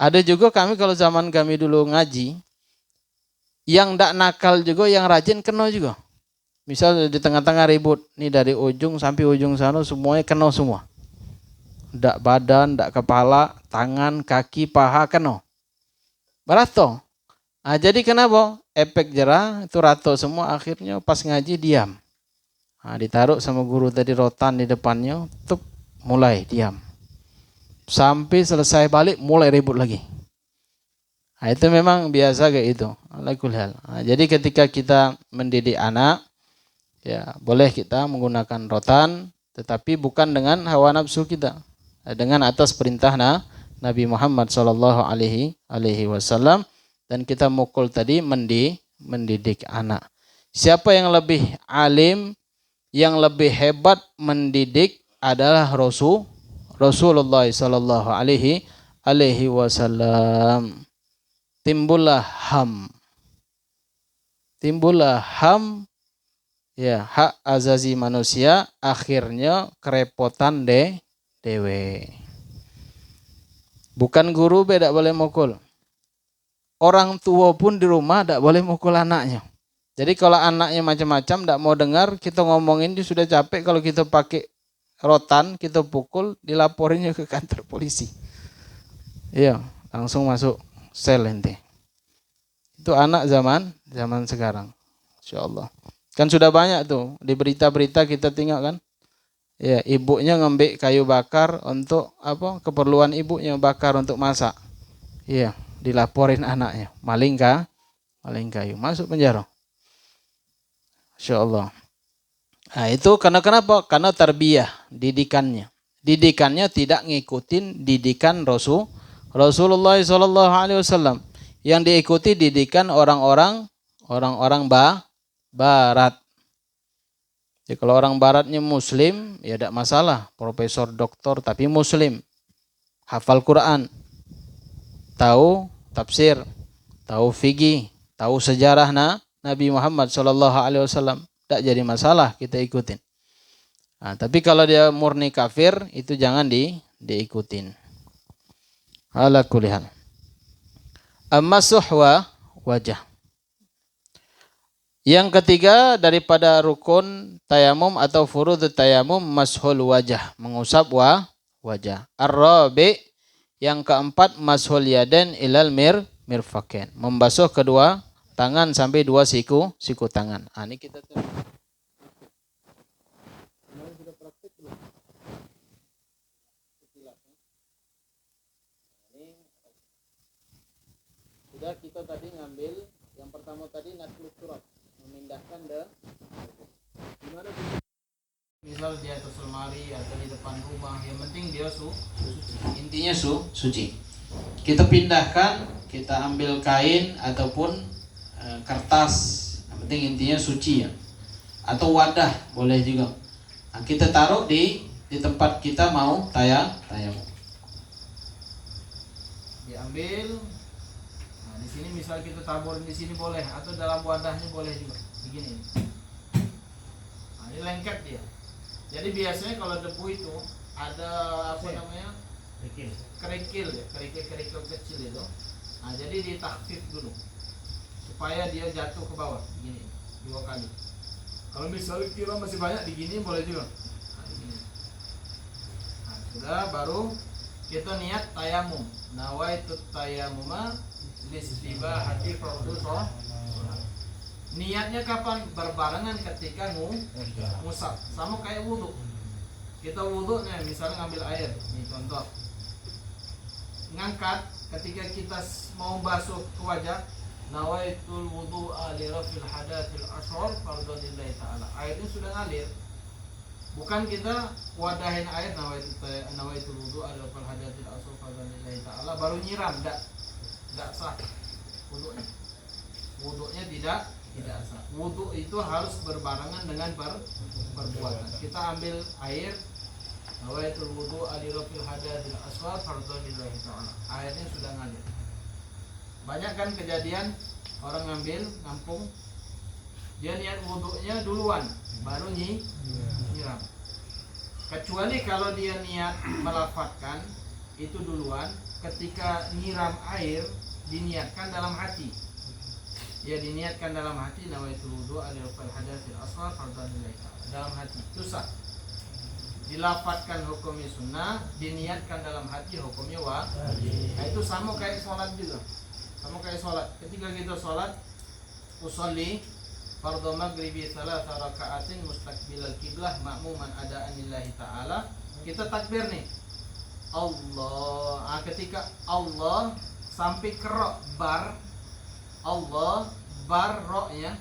Ada juga kami kalau zaman kami dulu ngaji, yang tak nakal juga, yang rajin kena juga. Misal di tengah-tengah ribut, nih dari ujung sampai ujung sana semuanya kena semua. Tak badan, tak kepala, tangan, kaki, paha kena. Berato. Jadi kenapa? Efek jerah itu rato semua, akhirnya pas ngaji diam. Ditaruh sama guru tadi rotan di depannya, tup, mulai diam. Sampai selesai balik mulai ribut lagi. Itu memang biasa kayak itu. Jadi ketika kita mendidik anak, Ya, boleh kita menggunakan rotan, tetapi bukan dengan hawa nafsu kita. Dengan atas perintah Nabi Muhammad sallallahu alaihi wasallam, dan kita mukul tadi mendidik anak. Siapa yang lebih alim, yang lebih hebat mendidik adalah Rasulullah sallallahu alaihi wasallam. Timbullah ham, ya, hak azazi manusia, akhirnya kerepotan dewe. Bukan guru tidak boleh mukul. Orang tua pun di rumah tidak boleh mukul anaknya. Jadi kalau anaknya macam-macam tidak mau dengar, kita ngomongin dia sudah capek, kalau kita pakai rotan, kita pukul, dilaporinnya ke kantor polisi. Iya, langsung masuk sel ente. Itu anak zaman sekarang. Insyaallah. Kan sudah banyak tuh di berita-berita kita tengok kan. Ya, ibunya ngambil kayu bakar untuk apa? Keperluan ibunya, bakar untuk masak. Iya, dilaporin anaknya, maling kayu, masuk penjara. Insyaallah. Nah, itu kenapa? Karena tarbiyah, didikannya. Didikannya tidak ngikutin didikan Rasulullah SAW. Yang diikuti didikan orang-orang Barat. Jadi kalau orang Baratnya Muslim, ya tidak masalah. Profesor, doktor, tapi Muslim. Hafal Quran. Tahu tafsir. Tahu fikih. Tahu sejarah Nabi Muhammad SAW. Tidak jadi masalah kita ikutin. Nah, tapi kalau dia murni kafir, itu jangan diikutin. Ala kulli hal. As-suh wa wajah. Yang ketiga daripada rukun tayamum atau furudut tayamum, mashul wajah, mengusap wajah. Ar-rabi, yang keempat, mashul yadain ilal mirfaqain, membasuh kedua tangan sampai dua siku tangan. Ini kita tuh. Sudah kita tadi ngambil yang pertama tadi naklus surat, memindahkan gimana misal di atas lemari atau di depan rumah, yang penting dia intinya suci. Kita pindahkan, kita ambil kain ataupun kertas, yang penting intinya suci ya, atau wadah boleh juga. Nah, kita taruh di tempat kita mau tayamum. Diambil. Nah, di sini misal kita taburin di sini boleh, atau dalam wadahnya boleh juga. Begini. Nah, ini lengket dia. Jadi biasanya kalau debu itu ada apa namanya? Kerikil ya, kerikil kecil itu. Nah, jadi ditakfif dulu supaya dia jatuh ke bawah, begini 2 kali. Kalau misalnya kira masih banyak di gini boleh juga. Nah, begini. Nah, sudah, baru kita niat tayamum. Nawaitu tayamuma listibahati fardhu shalah. Niatnya kapan? Berbarengan ketika ngusap. Sama kayak wudhu. Kita wudhu nih, misalnya ngambil air. Ini contoh. Ngangkat ketika kita mau basuh ke wajah. Nawaitul wudhu'a li rafil hadathil ashar fardhu lillahi ta'ala. Airnya sudah ngalir. Bukan kita wadahin air nawaitul wudhu'a li rafil hadathil ashar fardhu lillahi ta'ala baru nyiram. Enggak sah wudhunya. Wudhunya tidak sah. Wudhu itu harus berbarengan dengan perbuatan. Kita ambil air, nawaitul wudhu'a li rafil hadathil ashar fardhu lillahi ta'ala. Airnya sudah ngalir. Banyak kan kejadian orang ngampung, dia niat wudhunya duluan, baru nyiram. Kecuali kalau dia niat melafadzkan itu duluan, ketika nyiram air diniatkan dalam hati. Ya, diniatkan dalam hati, nawaitul wudhu'a li raf'il hadathil asghar fardhan lillahi ta'ala. Dalam hati itu sah. Dilafadzkan hukumnya sunnah, diniatkan dalam hati hukumnya wajib. Nah, itu sama kayak sholat juga. Sama kayak sholat. Ketika kita sholat, usolli fardhu maghribi 3 raka'atin mustaqbilal qiblah ma'muman adaan lillahi ta'ala. Kita takbir nih. Allah. Ketika Allah sampai ke ro, bar Allah, bar ro-nya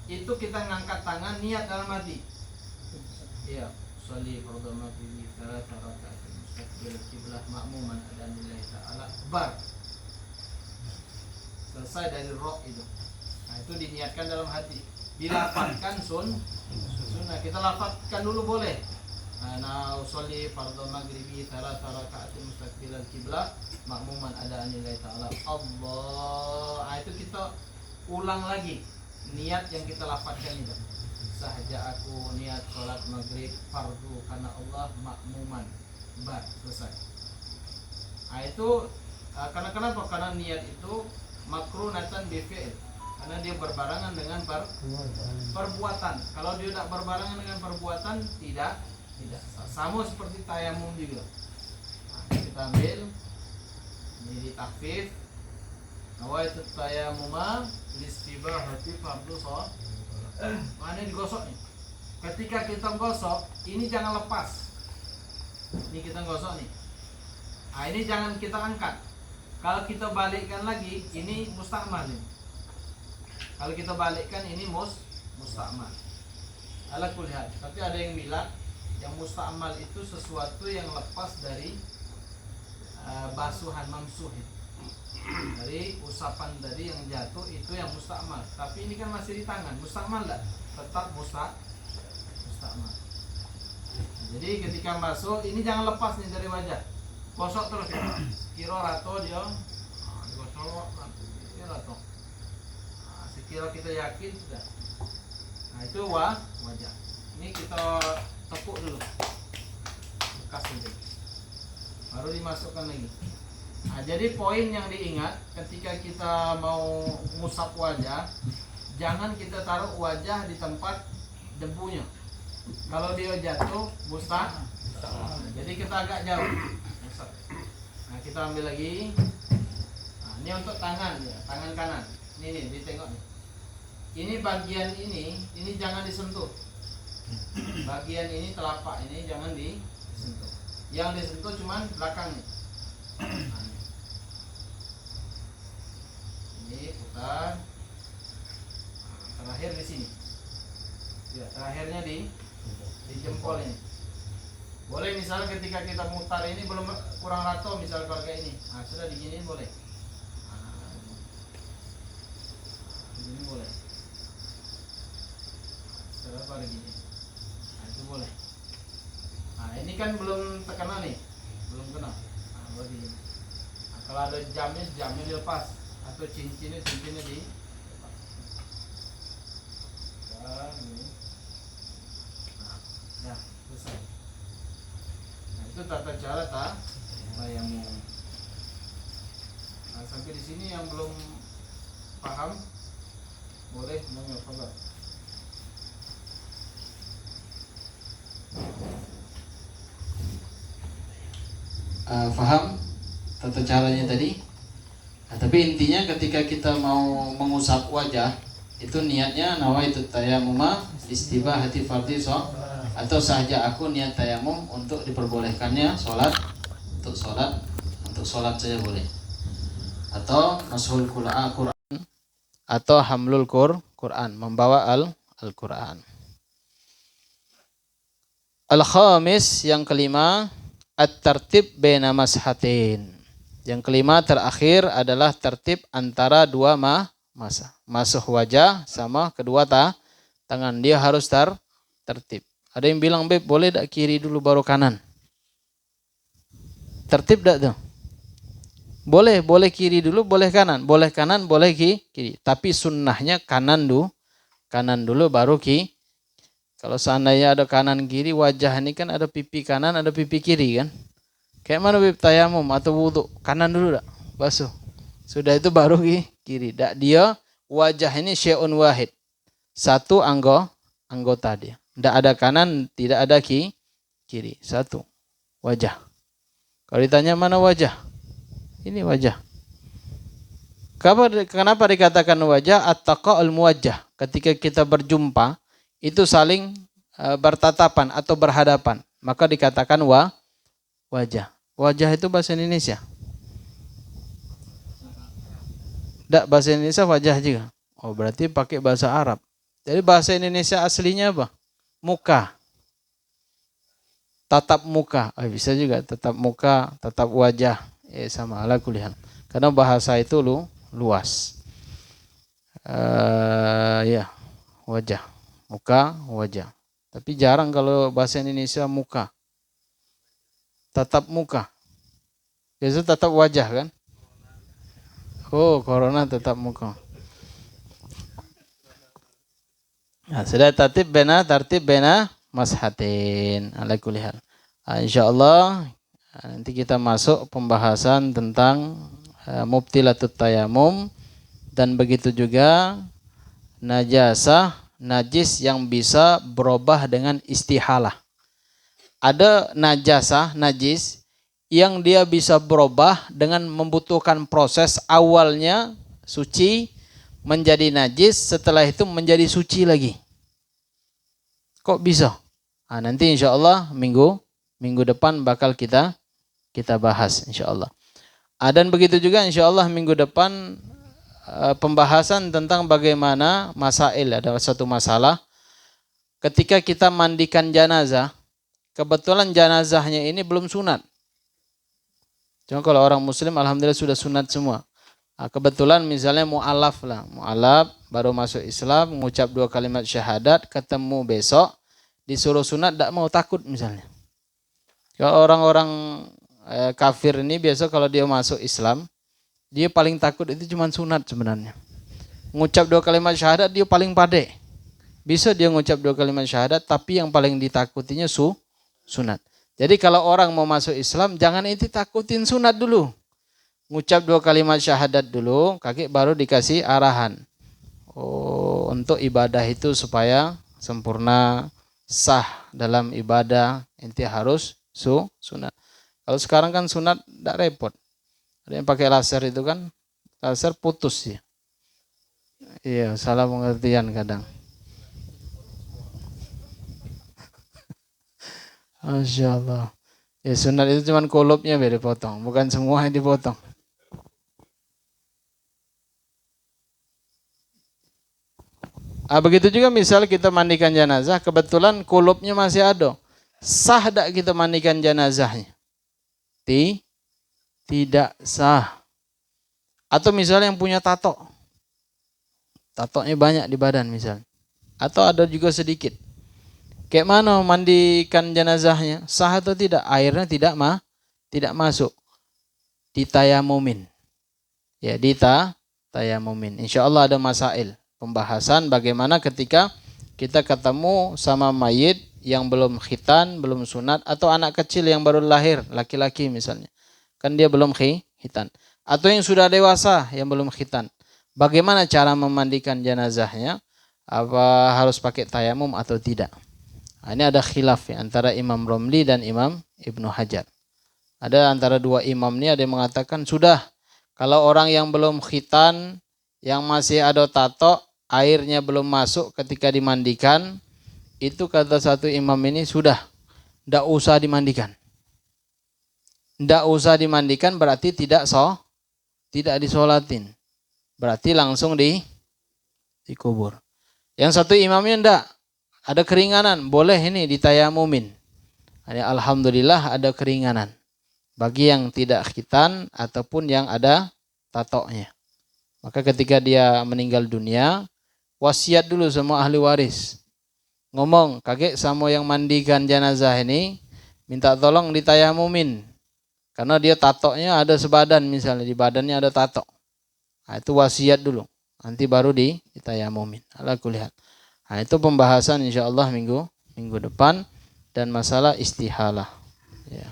itu kita ngangkat tangan niat dalam hati. Iya, sholli fardhu maghrib thalatha raka'atin mustaqbil qiblah ma'muman ada nilai ta'ala bar. Selesai dari roh itu. Nah, itu diniatkan dalam hati. Dilafazkan sunnah. Kita lafazkan dulu boleh. Ana usolli fardhu maghribi thalatha raka'atin mustaqbilal qiblah ma'muman ada nilai ta'ala Allah. Nah, itu kita ulang lagi niat yang kita lafazkan itu. Sahaja aku niat sholat maghrib fardu karena Allah makmuman bar selesai. Nah, itu karena kenapa? Karena niat itu makrunatan bifi'il, karena dia berbarengan dengan perbuatan. Kalau dia tidak berbarengan dengan perbuatan tidak sama seperti tayamum juga. Nah, kita ambil ini di takfif nawaitu tayamuma listibahati fardhu shalah. Mana digosok nih? Ketika kita gosok, ini jangan lepas. Ini kita gosok nih. Nah, ini jangan kita angkat. Kalau kita balikkan lagi, ini musta'mal nih. Kalau kita balikkan ini musta'mal. Ala kulli hal. Tapi ada yang bilang yang musta'mal itu sesuatu yang lepas dari basuhan mamsuh. Dari usapan tadi yang jatuh itu yang musta'mal. Tapi ini kan masih di tangan. Musta'mal enggak? Tetap musta'mal. Jadi ketika basuh ini jangan lepas nih dari wajah. Gosok terus ya. Kira rato dia. Digosok nanti rato. Nah, sekira kita yakin sudah. Nah, itu wajah. Ini kita tepuk dulu. Bekas ini. Baru dimasukkan lagi. Nah, jadi poin yang diingat ketika kita mau ngusap wajah, jangan kita taruh wajah di tempat debunya. Kalau dia jatuh, musta'mal. Jadi kita agak jauh. Nah, kita ambil lagi. Nah, ini untuk tangan ya, tangan kanan. Ini ditengok nih. Ini bagian ini jangan disentuh. Bagian ini telapak ini jangan disentuh. Yang disentuh cuman belakangnya. Nah, ini putar. Nah, terakhir di sini. Ya, terakhirnya di jempol ini. Boleh misalnya ketika kita mutar ini belum kurang rato misal keluarga ini. Nah, sudah diginiin boleh. Nah, ini boleh. Setelah pada gini. Nah, itu boleh. Nah, ini kan belum terkena nih. Belum kena. Nah, baru gini. Nah, kalau ada jamnya dilepas atau cincinnya di ini. Nah, ya, selesai. Nah, itu tata cara tayamum. Nah, sampai di sini yang belum paham boleh mencoba. Paham tata caranya tadi? Nah, tapi intinya ketika kita mau mengusap wajah itu niatnya nawaitu tayammuma istibahati fardhi shalah atau sahaja aku niat tayamum untuk diperbolehkannya untuk sholat saja boleh, atau mashul Quran atau hamlul Quran membawa Al-Quran. Al-khamis yang kelima at-tartib baina mashatin. Yang kelima terakhir adalah tertib antara dua masa. Masuh wajah sama kedua tangan. Dia harus tertib. Ada yang bilang, Beb, boleh tak kiri dulu baru kanan? Tertib tak tuh? Boleh kiri dulu, boleh kanan. Boleh kanan, boleh kiri. Tapi sunnahnya kanan dulu baru kiri. Kalau seandainya ada kanan kiri, wajah ini kan ada pipi kanan, ada pipi kiri kan? Kayak mana Beb tayamum atau wudhu? Kanan dulu tak? Basuh. Sudah itu baru kiri. Tak, dia wajah ini syai'un wahid. Satu anggota dia. Tidak ada kanan, tidak ada kiri. Satu wajah. Kalau ditanya mana wajah? Ini wajah. Kenapa dikatakan wajah? At-taqa'ul muwajjah. Ketika kita berjumpa, itu saling bertatapan atau berhadapan. Maka dikatakan wajah. Wajah itu bahasa Indonesia. Tidak, bahasa Indonesia wajah juga. Oh, berarti pakai bahasa Arab. Jadi bahasa Indonesia aslinya apa? Muka. Tatap muka. Bisa juga tatap muka, tatap wajah. Sama ala kuliah. Karena bahasa itu luas. Ya, wajah. Muka, wajah. Tapi jarang kalau bahasa Indonesia muka. Tatap muka. Biasa tatap wajah kan? Oh, corona tatap muka. Nah, sudah tertib bena mashatin ala kulli hal. Insyaallah nanti kita masuk pembahasan tentang mubtilatut tayamum dan begitu juga najis yang bisa berubah dengan istihalah. Ada najis yang dia bisa berubah dengan membutuhkan proses awalnya suci menjadi najis, setelah itu menjadi suci lagi. Kok bisa? Nanti insya Allah minggu depan bakal kita bahas insya Allah. Dan begitu juga insya Allah minggu depan pembahasan tentang bagaimana masail. Ada satu masalah ketika kita mandikan jenazah, kebetulan jenazahnya ini belum sunat. Cuma kalau orang muslim alhamdulillah sudah sunat semua. Kebetulan misalnya mu'alaf baru masuk Islam, mengucap 2 kalimat syahadat, ketemu besok, disuruh sunat, tidak mau, takut misalnya. Kalau orang-orang kafir ini biasa kalau dia masuk Islam, dia paling takut itu cuma sunat sebenarnya. Mengucap 2 kalimat syahadat dia paling pade. Bisa dia mengucap 2 kalimat syahadat, tapi yang paling ditakutinya sunat. Jadi kalau orang mau masuk Islam, jangan itu takutin sunat dulu. Ngucap 2 kalimat syahadat dulu, kaki baru dikasih arahan. Untuk ibadah itu supaya sempurna, sah dalam ibadah, inti harus sunat. Kalau sekarang kan sunat tidak repot. Ada yang pakai laser itu kan, laser putus ya. Iya, salah pengertian kadang. Masya Allah. Ya sunat itu cuma kulupnya biar dipotong, bukan semua yang dipotong. Begitu juga misal kita mandikan jenazah, kebetulan kulupnya masih ada. Sah tak kita mandikan jenazahnya? Tidak sah. Atau misalnya yang punya tato. Tatonya banyak di badan misalnya. Atau ada juga sedikit. Kayak mana mandikan jenazahnya? Sah atau tidak? Airnya tidak masuk. Ditayamumin. Ya, ditayamumin. Insyaallah ada masail. Pembahasan bagaimana ketika kita ketemu sama mayit yang belum khitan, belum sunat, atau anak kecil yang baru lahir, laki-laki misalnya. Kan dia belum khitan. Atau yang sudah dewasa yang belum khitan. Bagaimana cara memandikan jenazahnya? Apa harus pakai tayamum atau tidak? Ini ada khilaf ya, antara Imam Romli dan Imam Ibnu Hajar. Ada antara dua imam ini ada yang mengatakan sudah. Kalau orang yang belum khitan, yang masih ada tato, airnya belum masuk ketika dimandikan, itu kata satu imam ini sudah, tidak usah dimandikan. Tidak usah dimandikan berarti tidak disolatin. Berarti langsung dikubur. Yang satu imamnya tidak, ada keringanan, boleh ini ditayamumin. Alhamdulillah ada keringanan. Bagi yang tidak khitan ataupun yang ada tatonya. Maka ketika dia meninggal dunia, wasiat dulu sama ahli waris. Ngomong, kakek sama yang mandikan jenazah ini, minta tolong ditayamumin. Karena dia tatonya ada sebadan misalnya, di badannya ada tato. Itu wasiat dulu. Nanti baru ditayamumin. Ala kulli hal. Itu pembahasan insyaallah minggu depan. Dan masalah istihalah. Ya.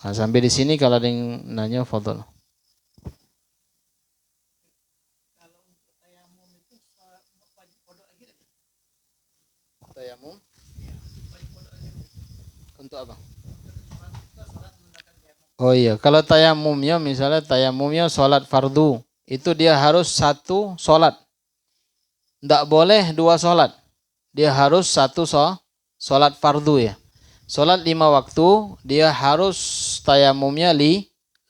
Sampai di sini kalau ada yang nanya, fadhol. Tayamum untuk apa? Oh iya, kalau tayamumnya misalnya tayamumnya sholat fardu, itu dia harus satu sholat. Tidak boleh 2 sholat. Dia harus satu sholat fardu ya. Sholat 5 waktu, dia harus tayamumnya 5.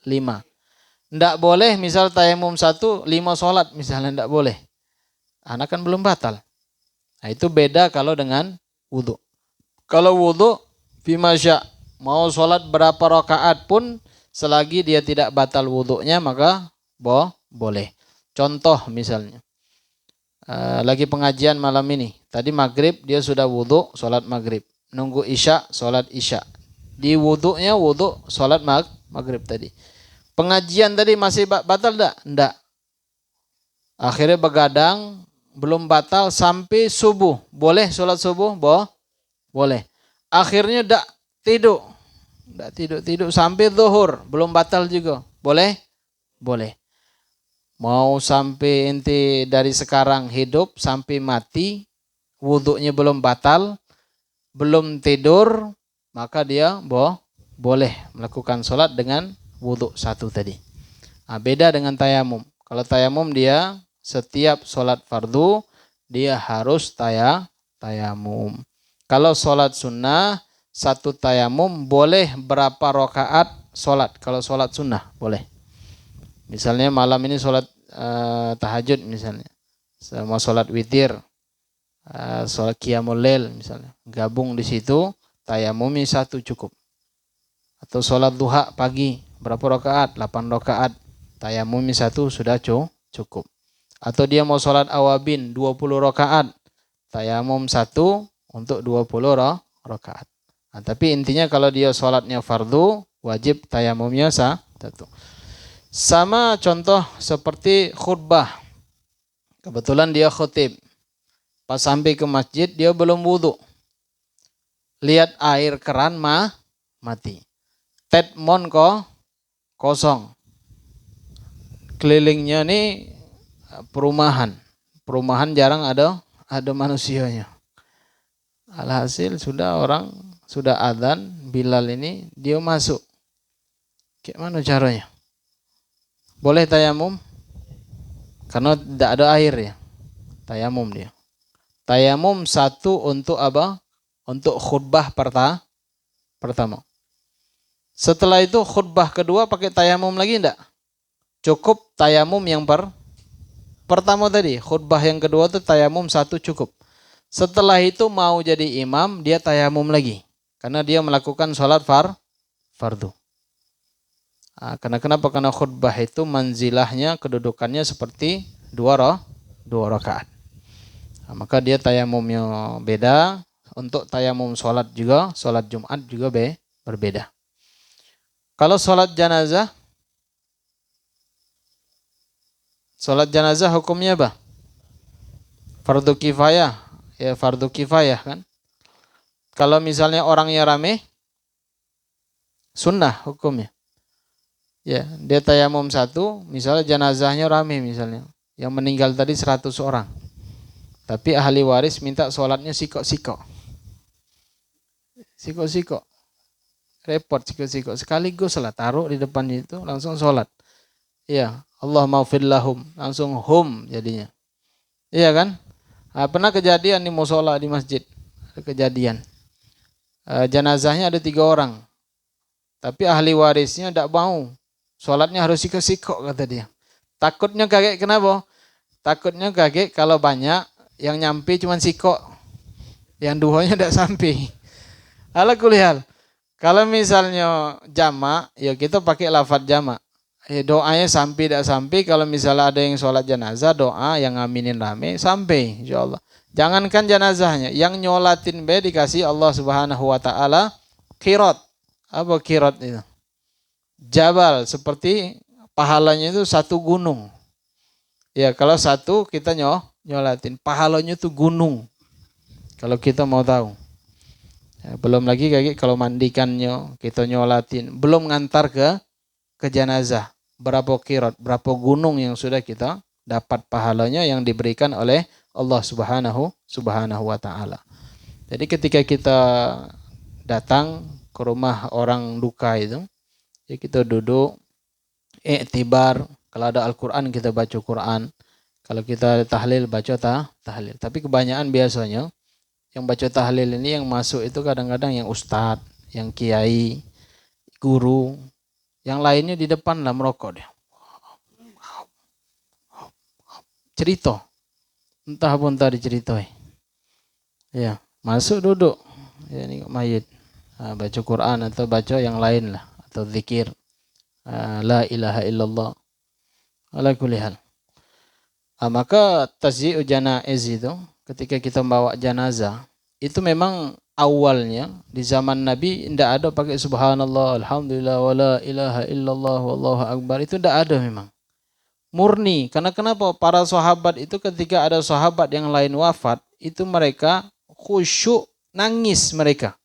Tidak boleh misal tayamum 1, 5 sholat misalnya, tidak boleh. anak kan belum batal. Nah, itu beda kalau dengan wudu. Kalau wudu fimasya, mau sholat berapa rakaat pun selagi dia tidak batal wudunya maka boleh. Contoh misalnya, lagi pengajian malam ini, tadi maghrib dia sudah wudu, sholat maghrib. Nunggu isya, sholat isya. Di wudunya wudu, sholat maghrib tadi. Pengajian tadi masih batal enggak? Enggak. Akhirnya begadang, belum batal sampai subuh. Boleh sholat subuh? Boleh. Akhirnya enggak tidur. Enggak tidur sampai zuhur, belum batal juga. Boleh? Boleh. Mau sampai inti dari sekarang hidup sampai mati, wudunya belum batal, belum tidur, maka dia boleh melakukan sholat dengan wudu satu tadi. Nah, beda dengan tayamum. Kalau tayamum dia setiap sholat fardu dia harus tayamum. Kalau sholat sunnah satu tayamum boleh berapa rakaat sholat. Kalau sholat sunnah boleh. Misalnya malam ini sholat tahajud misalnya, sama sholat witir, sholat qiyamul lail misalnya, gabung di situ tayamumi satu cukup. Atau sholat duha pagi berapa rakaat? 8 rakaat, tayamumi satu sudah cukup. Atau dia mau sholat awabin 20 rakaat, tayamum satu untuk 20 rakaat. Nah, tapi intinya kalau dia sholatnya fardu wajib tayamumnya satu. Sama contoh seperti khutbah. Kebetulan dia khutib. Pas sampai ke masjid dia belum wudu. Lihat air keran mati. Tetmon kosong. Kelilingnya ini perumahan. Perumahan jarang ada manusianya. Alhasil sudah adzan, Bilal ini dia masuk. Gimana caranya? Boleh tayamum? Karena tidak ada air ya. Tayamum dia. Tayamum satu untuk apa? Untuk khutbah pertama. Setelah itu khutbah kedua pakai tayamum lagi enggak? Cukup tayamum yang pertama tadi. Khutbah yang kedua itu tayamum satu cukup. Setelah itu mau jadi imam dia tayamum lagi. Karena dia melakukan sholat fardu. Nah, kenapa? Karena khutbah itu manzilahnya, kedudukannya seperti dua rakaat. Nah, maka dia tayamumnya beda. Untuk tayamum sholat juga, sholat Jumat juga berbeda. Kalau sholat jenazah hukumnya apa? Fardu kifayah. Ya fardu kifayah kan. Kalau misalnya orangnya rame, sunnah hukumnya. Ya, dia tayamum satu, misalnya jenazahnya rame misalnya. Yang meninggal tadi 100 orang. Tapi ahli waris minta sholatnya sikok-sikok. Sikok-sikok. Repot sikok-sikok. Sekaligus lah taruh di depan itu langsung sholat. Iya, Allah maghfir lahum. Langsung hum jadinya. Iya kan? Nah, pernah kejadian di musola di masjid. Ada kejadian. Jenazahnya ada 3 orang. Tapi ahli warisnya tidak mau. Sholatnya harus sikok-sikok kata dia. Takutnya kaget kenapa? Takutnya kaget kalau banyak yang nyampe cuma sikok. Yang duanya tidak sampai. Ala kulihal. Kalau misalnya jamak, ya kita pakai lafaz jamak. Doanya sampai tidak sampai. Kalau misalnya ada yang sholat jenazah, doa yang ngaminin rame sampai insyaallah. Jangankan jenazahnya, yang nyolatin dikasih Allah Subhanahu wa taala qirat. Apa qirat itu? Jabal, seperti pahalanya itu satu gunung. Ya kalau satu kita nyolatin, pahalanya itu gunung. Kalau kita mau tahu. Ya, belum lagi kayak kalau mandikannya kita nyolatin, belum ngantar ke jenazah. Berapa qirat, berapa gunung yang sudah kita dapat pahalanya yang diberikan oleh Allah Subhanahu wa taala. Jadi ketika kita datang ke rumah orang duka itu, ya kita duduk, iktibar, kalau ada Al-Quran kita baca Quran, kalau kita tahlil baca tahlil. Tapi kebanyakan biasanya yang baca tahlil ini yang masuk itu kadang-kadang yang ustadz, yang kiai, guru, yang lainnya di depan lah merokok dia. Cerita. entah pun tak diceritai. Ya, masuk duduk. Ya, ini mayit. Baca Quran atau baca yang lain lah, atau zikir. La ilaha illallah. Ala kulli hal. Maka tasyi'u janaiz itu ketika kita membawa jenazah itu memang awalnya di zaman Nabi tidak ada pakai subhanallah, alhamdulillah, wala ilaha illallah, wallahu akbar, itu tidak ada memang. Murni. Karena kenapa? Para sahabat itu ketika ada sahabat yang lain wafat, itu mereka khusyuk, nangis mereka.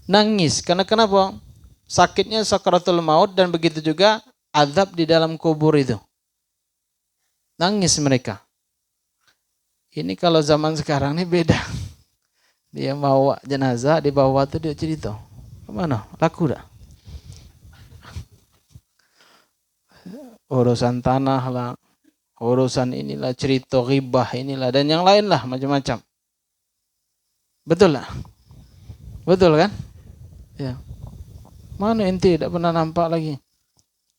Nangis. Karena kenapa? Sakitnya sakaratul maut dan begitu juga azab di dalam kubur itu. Nangis mereka. Ini kalau zaman sekarang ini beda. Dia bawa jenazah, di bawah itu dia cerita. Kemana? Laku dah. Urusan tanah lah, urusan inilah, cerita ghibah inilah, dan yang lain lah, macam-macam. Betul lah? Betul kan? Ya. Mana ente tidak pernah nampak lagi?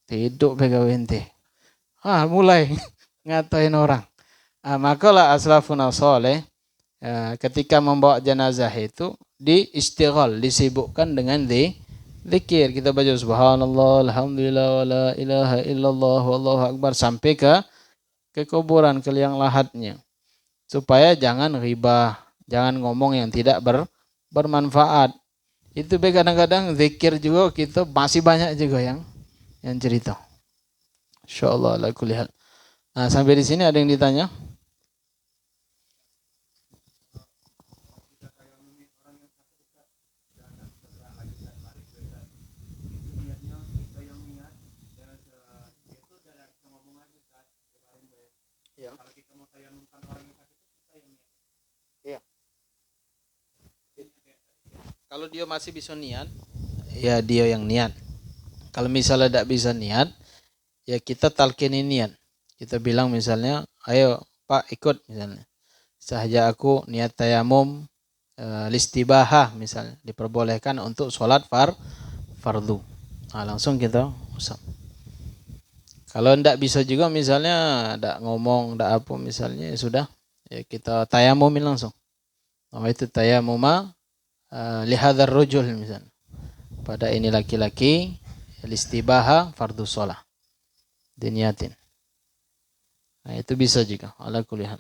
Tidur pegawai ente. Mulai ngatain orang. Makalah aslafun saleh ketika membawa jenazah itu diistighal, disibukkan dengan zikir. Kita baca subhanallah, alhamdulillah, wala ilaha illallah, wallahu akbar sampai ke kuburan, ke liang lahatnya. Supaya jangan ghibah, jangan ngomong yang tidak bermanfaat. Itu kadang-kadang zikir juga kita masih banyak juga yang cerita. Insyaallah ala kulli hal. Sampai di sini ada yang ditanya? Kalau dia masih bisa niat, ya dia yang niat. Kalau misalnya tidak bisa niat, ya kita talkinin niat. Kita bilang misalnya, ayo Pak ikut misalnya. Sahaja aku niat tayamum, listibahah misalnya, diperbolehkan untuk sholat fardu. Langsung kita usap. Kalau tidak bisa juga misalnya, tidak ngomong, tidak apa misalnya, ya sudah, ya kita tayamumin langsung. Itu tayamuma lihadzar rujul misalnya. Pada ini laki-laki, listibaha fardu sholat. Diniatin. Itu bisa juga. Ala kulli hal.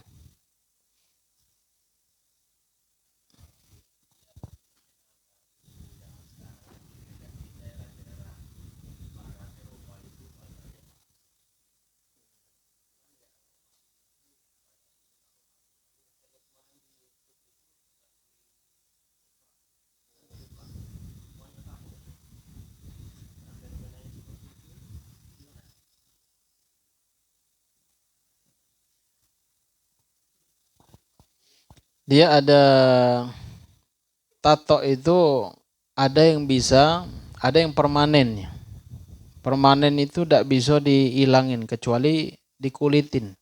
Dia ada tato itu, ada yang bisa, ada yang permanen. Permanen itu tidak bisa dihilangin kecuali dikulitin.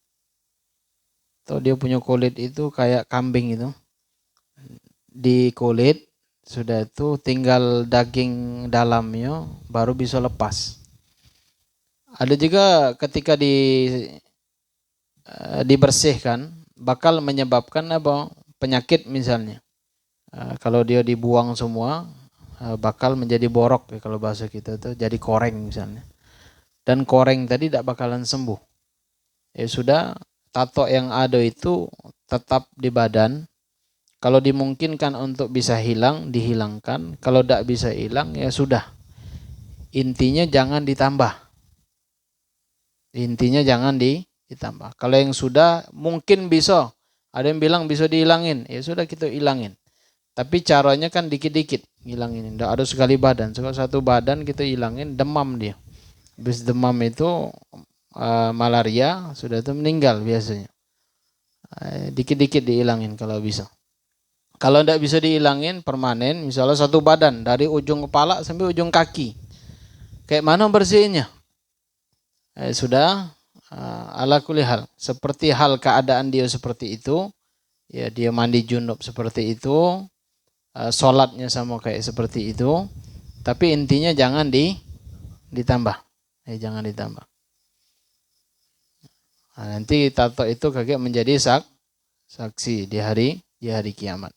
Atau dia punya kulit itu kayak kambing itu. Dikulit, sudah itu tinggal daging dalamnya baru bisa lepas. Ada juga ketika dibersihkan bakal menyebabkan apa? Penyakit misalnya. Kalau dia dibuang semua bakal menjadi borok ya, kalau bahasa kita tuh jadi koreng misalnya. Dan koreng tadi tidak bakalan sembuh. Ya sudah, tato yang ada itu tetap di badan. Kalau dimungkinkan untuk bisa hilang, dihilangkan. Kalau tidak bisa hilang, ya sudah. Intinya jangan ditambah. Intinya jangan ditambah. Kalau yang sudah mungkin bisa. Ada yang bilang bisa dihilangin. Ya sudah kita hilangin. Tapi caranya kan dikit-dikit hilangin. Tidak ada sekali badan. Satu badan kita hilangin, demam dia. Habis demam itu malaria, sudah itu meninggal biasanya. Dikit-dikit dihilangin kalau bisa. Kalau tidak bisa dihilangin permanen, misalnya satu badan dari ujung kepala sampai ujung kaki. Kayak mana bersihnya? Sudah ala kulli hal. Seperti hal keadaan dia seperti itu, ya dia mandi junub seperti itu, sholatnya sama kayak seperti itu. Tapi intinya jangan ditambah. Jangan ditambah. Nah, nanti tato itu kakek menjadi saksi di hari kiamat.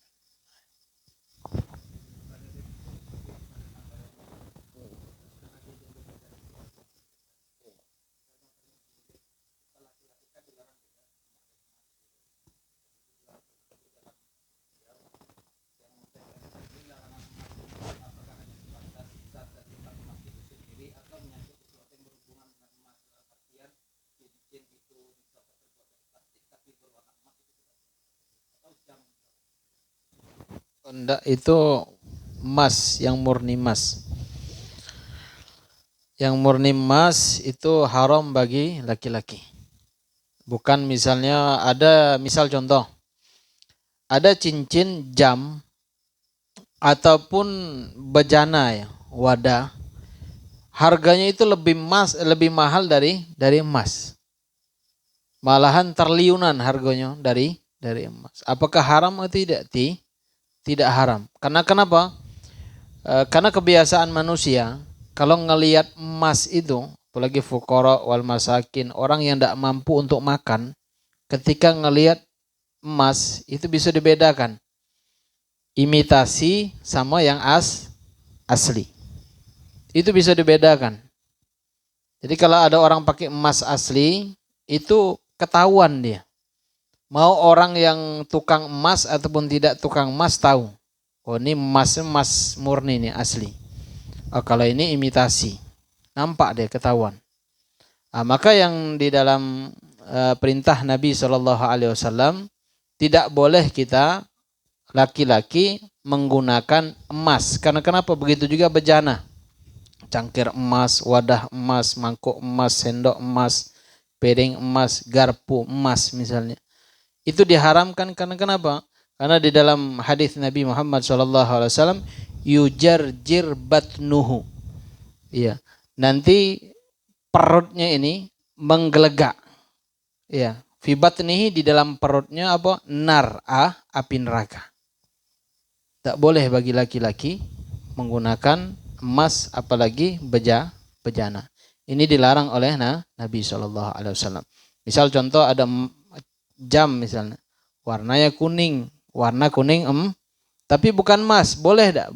Enggak, itu emas, yang murni emas. Yang murni emas itu haram bagi laki-laki. Bukan misalnya misal contoh, ada cincin jam ataupun bejana ya, wadah. Harganya itu lebih mahal dari emas. Malahan triliunan harganya dari emas. Apakah haram atau tidak? Tidak haram. Karena kenapa? Karena kebiasaan manusia kalau ngelihat emas itu, apalagi fuqara wal masakin, orang yang tidak mampu untuk makan, ketika ngelihat emas itu bisa dibedakan imitasi sama yang asli. Itu bisa dibedakan. Jadi kalau ada orang pakai emas asli, itu ketahuan dia. Mau orang yang tukang emas ataupun tidak tukang emas tahu. Oh, ini emas murni nih asli. Oh, kalau ini imitasi, nampak deh, ketahuan. Maka yang di dalam perintah Nabi SAW, tidak boleh kita laki-laki menggunakan emas. Karena kenapa? Begitu juga bejana. Cangkir emas, wadah emas, mangkuk emas, sendok emas, piring emas, garpu emas misalnya. Itu diharamkan karena kenapa? Karena di dalam hadis Nabi Muhammad SAW, yujarjir batnuhu. Iya. Nanti perutnya ini menggelegak. Iya. Fi batnihi, di dalam perutnya apa? Nar, api neraka. Tak boleh bagi laki-laki menggunakan emas apalagi bejana. Ini dilarang oleh Nabi SAW. Misal contoh ada jam misalnya, warnanya kuning, warna kuning tapi bukan emas, boleh tak?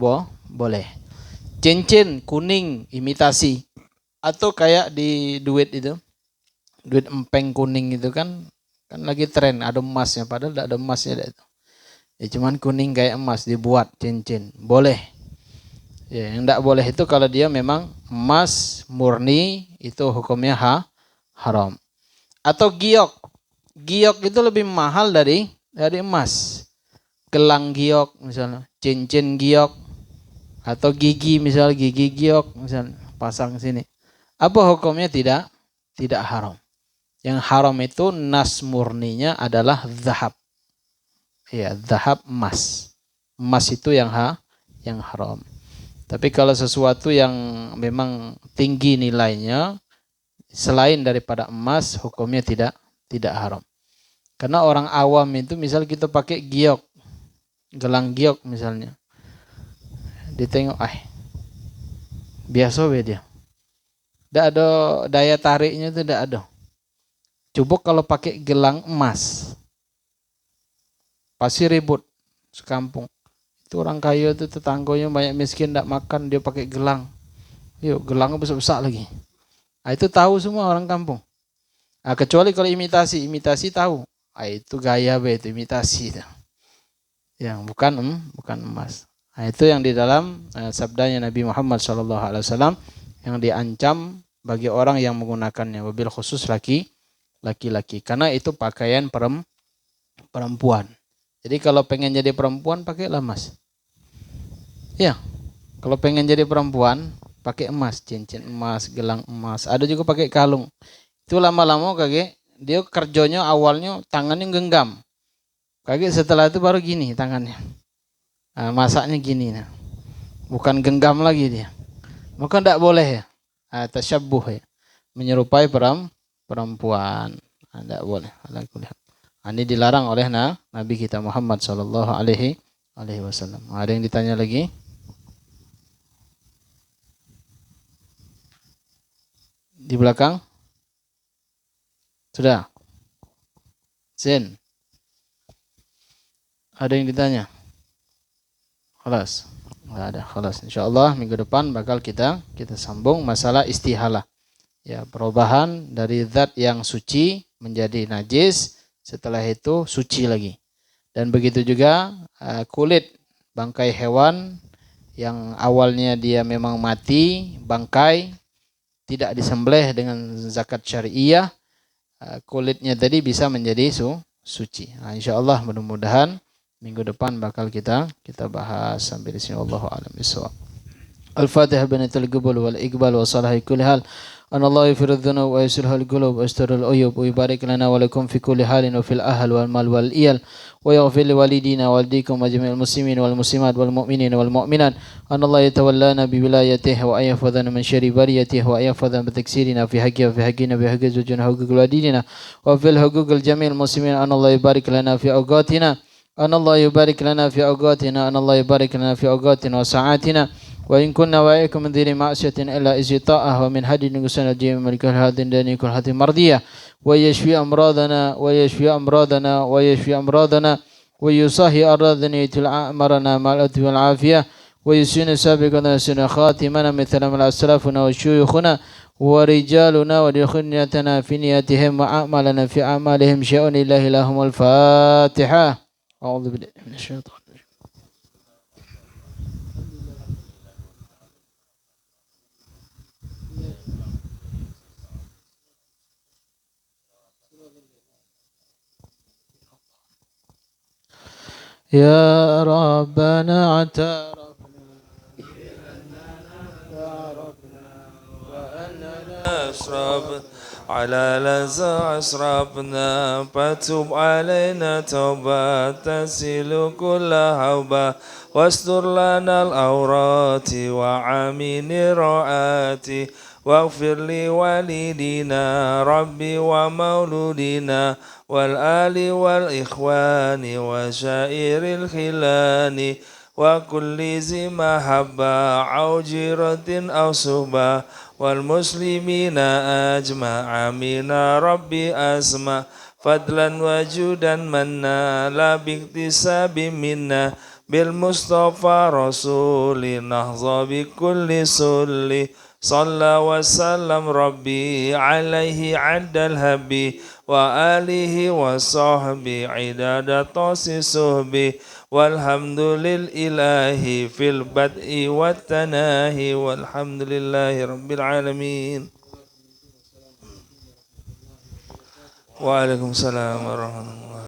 Boleh. Cincin kuning imitasi, atau kayak di duit itu, duit empeng kuning itu kan lagi tren, ada emasnya, padahal tidak ada emasnya itu. Ya cuman kuning kayak emas dibuat cincin, boleh. Ya, yang tidak boleh itu kalau dia memang emas murni, itu hukumnya haram. Atau giok. Giok itu lebih mahal dari emas. Gelang giok misalnya, cincin giok, atau gigi misalnya, gigi giok misalnya, pasang sini. Apa hukumnya? Tidak haram. Yang haram itu nas murninya adalah zahab. Ya, zahab, emas. Emas itu yang haram. Tapi kalau sesuatu yang memang tinggi nilainya selain daripada emas, hukumnya tidak haram. Karena orang awam itu misal kita pakai giok, gelang giok misalnya, ditengok biasa dia. Tidak ada daya tariknya, itu tidak ada. Coba kalau pakai gelang emas, pasti ribut sekampung. Itu orang kaya itu tetangganya banyak miskin tidak makan, dia pakai gelang. Yuk, gelangnya besar-besar lagi. Itu tahu semua orang kampung. Kecuali kalau imitasi tahu. Itu gaya itu imitasi. Yang bukan emas. Itu yang di dalam sabdanya Nabi Muhammad SAW, yang diancam bagi orang yang menggunakannya, wabil khusus laki-laki. Karena itu pakaian perempuan. Jadi kalau pengen jadi perempuan, pakailah emas. Ya, kalau pengen jadi perempuan, pakai emas, cincin emas, gelang emas. Ada juga pakai kalung. Itu lama-lama kakek, dia kerjanya awalnya tangannya genggam. Kakek setelah itu baru gini tangannya. Masaknya gini. Bukan genggam lagi dia. Maka tidak boleh ya. Tasyabbuh ya. Menyerupai perempuan. Tidak boleh. Ini dilarang oleh Nabi kita Muhammad SAW. Ada yang ditanya lagi? Di belakang? Sudah? Zain, ada yang ditanya? Khalas. Nggak ada. Khalas. Insyaallah minggu depan bakal kita sambung masalah istihalah. Ya, perubahan dari zat yang suci menjadi najis, setelah itu suci lagi. Dan begitu juga kulit bangkai hewan yang awalnya dia memang mati, bangkai, tidak disembelih dengan zakat syariah, kulitnya tadi bisa menjadi suci. Nah, insyaallah mudah-mudahan minggu depan bakal kita bahas sampai di sini. Allahu a'lam bishawab. Al-Fatihah binatul qubul wal iqbal wa salahi kulli hal. أن الله يغفر الذنوب ويسرها القلوب ويستر العيوب ويبارك لنا ولكم في كل حال وفي الأهل والمال والإيال ويغفر لوالدينا والديكم وجميع المسلمين والمسلمات والمؤمنين والمؤمنات أن الله يتولانا بولايته وأن يحفظنا من شر بريته وأن يحفظنا بتكسيرنا في حقه وفي حقنا في حق زوجنا وحقوق والدينا وفي الحقوق الجميع المسلمين أن الله يبارك لنا في أوقاتنا أن الله يبارك لنا في أوقاتنا أن الله يبارك لنا في أوقاتنا وساعاتنا وإن كنا وإياكم من ذي معصية إلا إذ طاعة ومن هدي نقصنا الجيم من كل هذه الدنيا كل هذه مرضية ويشفي أمراضنا ويشفي أمراضنا ويصحي أرادنا أمرنا مع الألف والعافية ويسين سابقنا سن خاتمنا مثل ما أسلافنا وشيوخنا ورجالنا ودخلنيتنا في نياتهم وأعمالنا في أعمالهم شيء لله لهم الفاتحة. أعوذ بالله من الشيطان. يا ربنا اعترفنا وأننا أشرب على لذا أشربنا فتوب علينا توبة تسيل كل هوبة واستر لنا الأورات وعامين رعات واغفر لوالدينا ربي ومولودنا والآل والإخوان وشائر الخلان وكل ذي محبة أو جيرة أو صحبة والمسلمين أجمع من ربي أسمع فضلا وجودا منا لا باكتساب منا بالمصطفى رسول نهضى بكل سل صلى وسلم ربي عليه عند الهبي وآله وصحبه عداد طاس صحبه والحمد لله في البدء والتناهي والحمد لله رب العالمين. وعليكم السلام ورحمة الله.